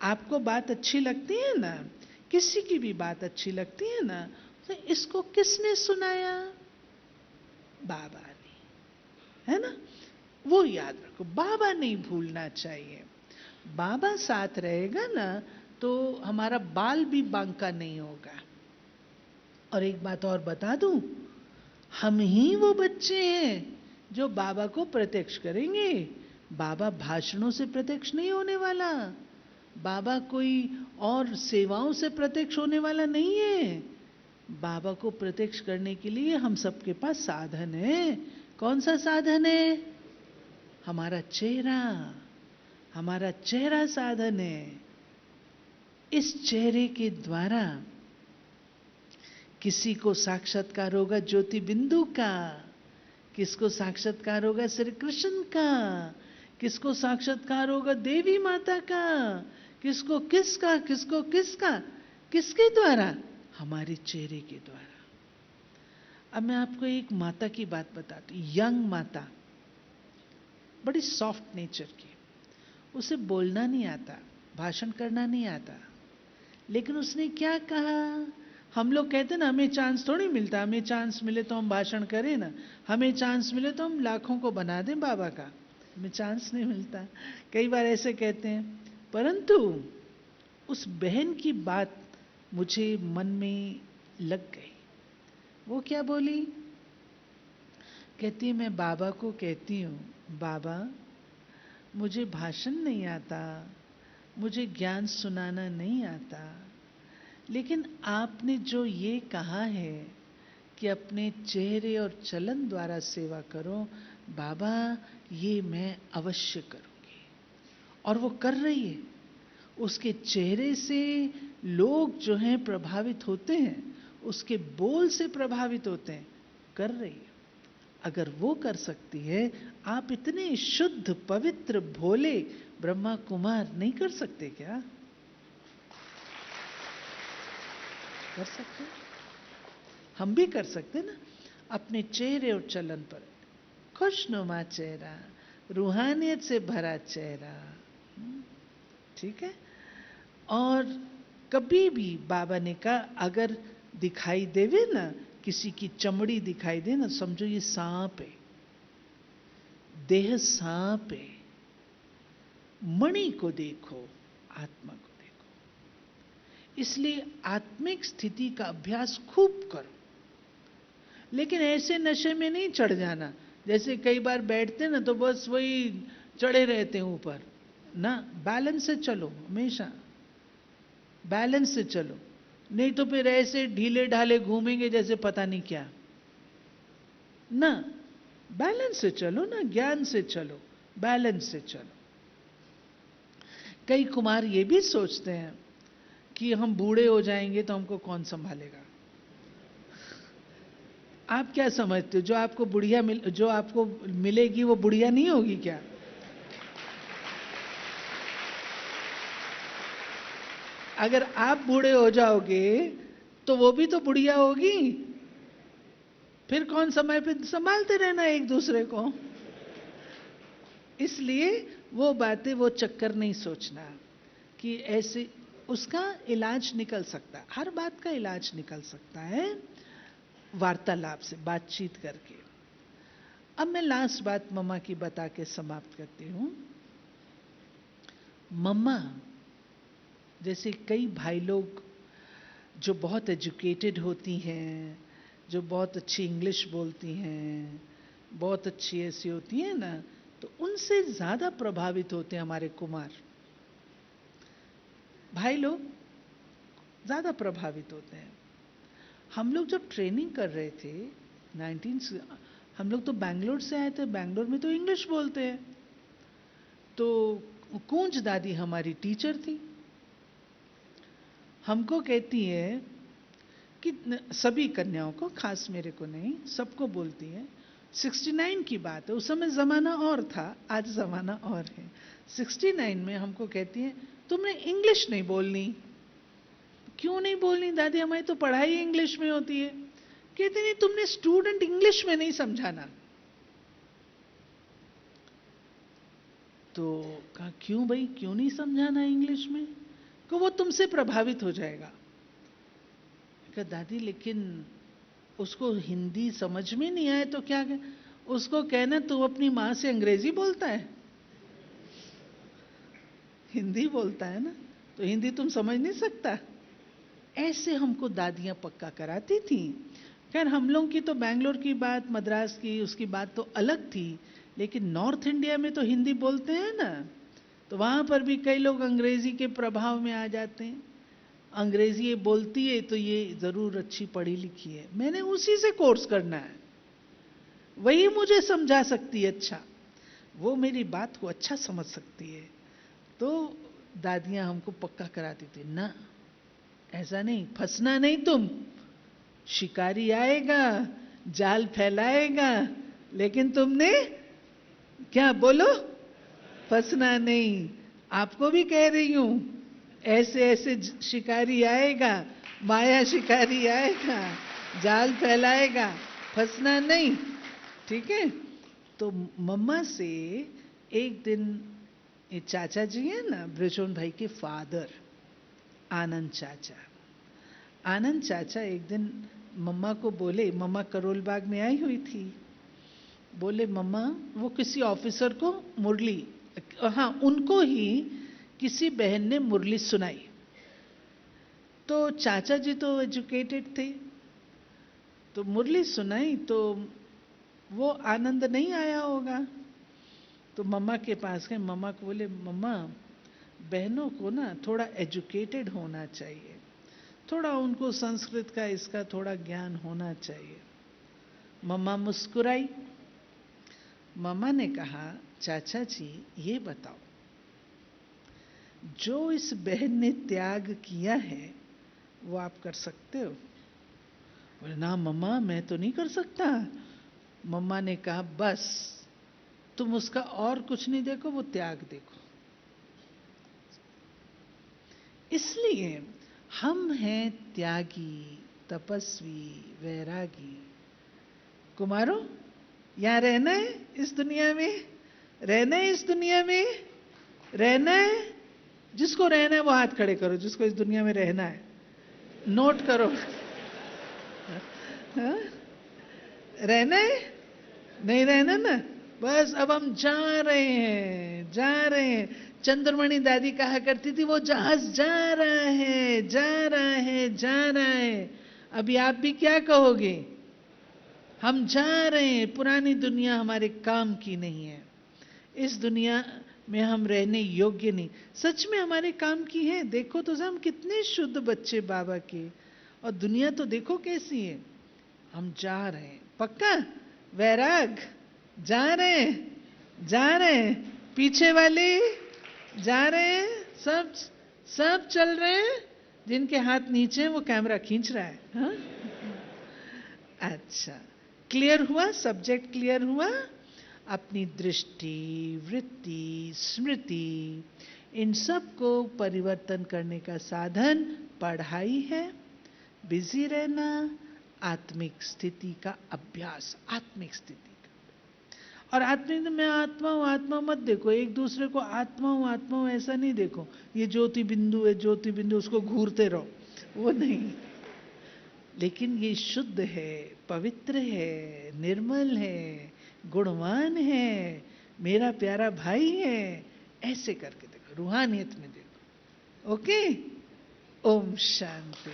आपको बात अच्छी लगती है ना, किसी की भी बात अच्छी लगती है ना, तो इसको किसने सुनाया? बाबा ने, है ना? वो याद रखो, बाबा नहीं भूलना चाहिए। बाबा साथ रहेगा ना, तो हमारा बाल भी बांका नहीं होगा। और एक बात और बता दूं, हम ही वो बच्चे हैं जो बाबा को प्रत्यक्ष करेंगे। बाबा भाषणों से प्रत्यक्ष नहीं होने वाला, बाबा कोई और सेवाओं से प्रत्यक्ष होने वाला नहीं है। बाबा को प्रत्यक्ष करने के लिए हम सबके पास साधन है। कौन सा साधन है? हमारा चेहरा, हमारा चेहरा साधन है। इस चेहरे के द्वारा किसी को साक्षात्कार होगा ज्योति बिंदु का, किसको साक्षात्कार होगा श्री कृष्ण का, किसको साक्षात्कार होगा देवी माता का, किसको किसका, किसको किसका, किसके द्वारा? हमारे चेहरे के द्वारा। अब मैं आपको एक माता की बात बताती हूँ, यंग माता, बड़ी सॉफ्ट नेचर की। उसे बोलना नहीं आता, भाषण करना नहीं आता, लेकिन उसने क्या कहा? हम लोग कहते ना, हमें चांस थोड़ी मिलता, हमें चांस मिले तो हम भाषण करें ना, हमें चांस मिले तो हम लाखों को बना दें बाबा का, हमें चांस नहीं मिलता। कई बार ऐसे कहते हैं, परंतु उस बहन की बात मुझे मन में लग गई। वो क्या बोली? कहती है, मैं बाबा को कहती हूँ, बाबा मुझे भाषण नहीं आता, मुझे ज्ञान सुनाना नहीं आता, लेकिन आपने जो ये कहा है कि अपने चेहरे और चलन द्वारा सेवा करो, बाबा ये मैं अवश्य करूंगी। और वो कर रही है। उसके चेहरे से लोग जो हैं प्रभावित होते हैं, उसके बोल से प्रभावित होते हैं, कर रही है। अगर वो कर सकती है, आप इतने शुद्ध पवित्र भोले ब्रह्मा कुमार नहीं कर सकते क्या? कर सकते हैं, हम भी कर सकते ना। अपने चेहरे और चलन पर खुशनुमा चेहरा, रूहानियत से भरा चेहरा, ठीक है। और कभी भी बाबा ने कहा, अगर दिखाई देवे ना, किसी की चमड़ी दिखाई दे ना, समझो ये सांप है, देह सांप है। मणि को देखो, आत्मा को देखो। इसलिए आत्मिक स्थिति का अभ्यास खूब करो, लेकिन ऐसे नशे में नहीं चढ़ जाना। जैसे कई बार बैठते ना, तो बस वही चढ़े रहते हैं ऊपर ना। बैलेंस से चलो, हमेशा बैलेंस से चलो, नहीं तो फिर ऐसे ढीले ढाले घूमेंगे जैसे पता नहीं क्या। ना, बैलेंस से चलो ना, ज्ञान से चलो, बैलेंस से चलो। कई कुमार ये भी सोचते हैं कि हम बूढ़े हो जाएंगे तो हमको कौन संभालेगा। आप क्या समझते हो, जो आपको मिलेगी वो बुढ़िया नहीं होगी क्या? अगर आप बूढ़े हो जाओगे तो वो भी तो बुढ़िया होगी, फिर कौन समय पे संभालते रहना एक दूसरे को। इसलिए वो बातें, वो चक्कर नहीं सोचना कि ऐसे उसका इलाज निकल सकता है, हर बात का इलाज निकल सकता है वार्तालाप से, बातचीत करके। अब मैं लास्ट बात मम्मा की बता के समाप्त करती हूं। मम्मा जैसे कई भाई लोग जो बहुत एजुकेटेड होती हैं, जो बहुत अच्छी इंग्लिश बोलती हैं, बहुत अच्छी ऐसी होती हैं ना, तो उनसे ज्यादा प्रभावित होते हैं हमारे कुमार भाई लोग, ज्यादा प्रभावित होते हैं। हम लोग जब ट्रेनिंग कर रहे थे 19 हम लोग तो बैंगलोर से आए थे, बैंगलोर में तो इंग्लिश बोलते हैं। तो कूंज दादी हमारी टीचर थी, हमको कहती है कि सभी कन्याओं को, खास मेरे को नहीं, सबको बोलती है, 69 की बात है, उस समय जमाना और था, आज जमाना और है। 69 में हमको कहती है तुमने इंग्लिश नहीं बोलनी। क्यों नहीं बोलनी दादी, हमारी तो पढ़ाई इंग्लिश में होती है। कहती नहीं, तुमने स्टूडेंट इंग्लिश में नहीं समझाना। तो कहा क्यों भाई, क्यों नहीं समझाना इंग्लिश में? कि वो तुमसे प्रभावित हो जाएगा। कहा दादी लेकिन उसको हिंदी समझ में नहीं आए तो क्या उसको कहना तू अपनी मां से अंग्रेजी बोलता है, हिंदी बोलता है ना, तो हिंदी तुम समझ नहीं सकता। ऐसे हमको दादियां पक्का कराती थी। खैर हम लोग की तो बैंगलोर की बात, मद्रास की, उसकी बात तो अलग थी, लेकिन नॉर्थ इंडिया में तो हिंदी बोलते हैं ना, तो वहां पर भी कई लोग अंग्रेजी के प्रभाव में आ जाते हैं। अंग्रेजी ये बोलती है तो ये जरूर अच्छी पढ़ी लिखी है, मैंने उसी से कोर्स करना है, वही मुझे समझा सकती है अच्छा, वो मेरी बात को अच्छा समझ सकती है। तो दादियां हमको पक्का कराती थी ना, ऐसा नहीं, फंसना नहीं तुम, शिकारी आएगा जाल फैलाएगा, लेकिन तुमने क्या बोलो, फंसना नहीं। आपको भी कह रही हूं, ऐसे ऐसे शिकारी आएगा, माया शिकारी आएगा, जाल फैलाएगा, फंसना नहीं, ठीक है। तो मम्मा से एक दिन, ये चाचा जी है ना ब्रिजोन भाई के फादर, आनंद चाचा, आनंद चाचा एक दिन मम्मा को बोले, मम्मा करोल बाग में आई हुई थी, बोले मम्मा, वो किसी ऑफिसर को मुरली, हाँ उनको ही किसी बहन ने मुरली सुनाई, तो चाचा जी तो एजुकेटेड थे, तो मुरली सुनाई तो वो आनंद नहीं आया होगा, तो मम्मा के पास गए, मम्मा को बोले मम्मा बहनों को ना थोड़ा एजुकेटेड होना चाहिए, थोड़ा उनको संस्कृत का इसका थोड़ा ज्ञान होना चाहिए। मम्मा मुस्कुराई, मम्मा ने कहा चाचा जी ये बताओ, जो इस बहन ने त्याग किया है वो आप कर सकते हो? बोले ना मम्मा मैं तो नहीं कर सकता। मम्मा ने कहा बस तुम उसका और कुछ नहीं देखो, वो त्याग देखो। इसलिए हम हैं त्यागी, तपस्वी, वैरागी। कुमारों, यहां रहना है इस दुनिया में, रहना है इस दुनिया में, रहना है। जिसको रहना है वो हाथ खड़े करो, जिसको इस दुनिया में रहना है, नोट करो। हाँ? रहना है, नहीं रहना ना, बस अब हम जा रहे हैं, जा रहे हैं। चंद्रमणि दादी कहा करती थी वो जहाज जा रहा है, जा रहा है, जा रहा है। अभी आप भी क्या कहोगे? हम जा रहे हैं, पुरानी दुनिया हमारे काम की नहीं है, इस दुनिया में हम रहने योग्य नहीं। सच में हमारे काम की है, देखो तो हम कितने शुद्ध बच्चे बाबा के, और दुनिया तो देखो कैसी है। हम जा रहे हैं, पक्का वैराग जा रहे हैं, जा रहे हैं, पीछे वाले जा रहे हैं, सब सब चल रहे हैं, जिनके हाथ नीचे हैं वो कैमरा खींच रहा है। हाँ? अच्छा, क्लियर हुआ, सब्जेक्ट क्लियर हुआ। अपनी दृष्टि, वृत्ति, स्मृति, इन सब को परिवर्तन करने का साधन पढ़ाई है, बिजी रहना, आत्मिक स्थिति का अभ्यास, आत्मिक स्थिति का। और आत्मिक में आत्मा हूं, आत्मा मत देखो, एक दूसरे को आत्मा हूं ऐसा नहीं देखो, ये ज्योति बिंदु है, ज्योति बिंदु, उसको घूरते रहो, वो नहीं। लेकिन ये शुद्ध है, पवित्र है, निर्मल है, गुणवान है, मेरा प्यारा भाई है, ऐसे करके देखो, रूहानियत में देखो। ओके, ओम शांति।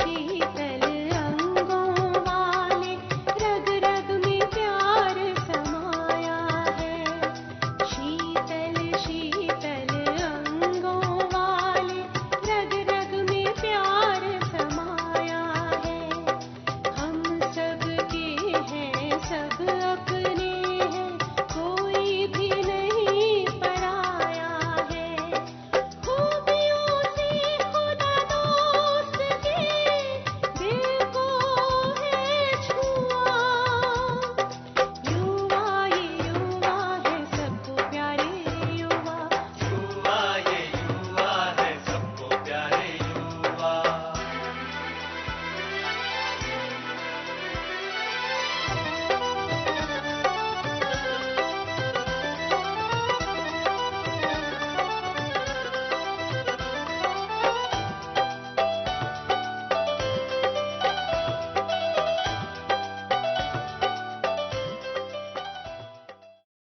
की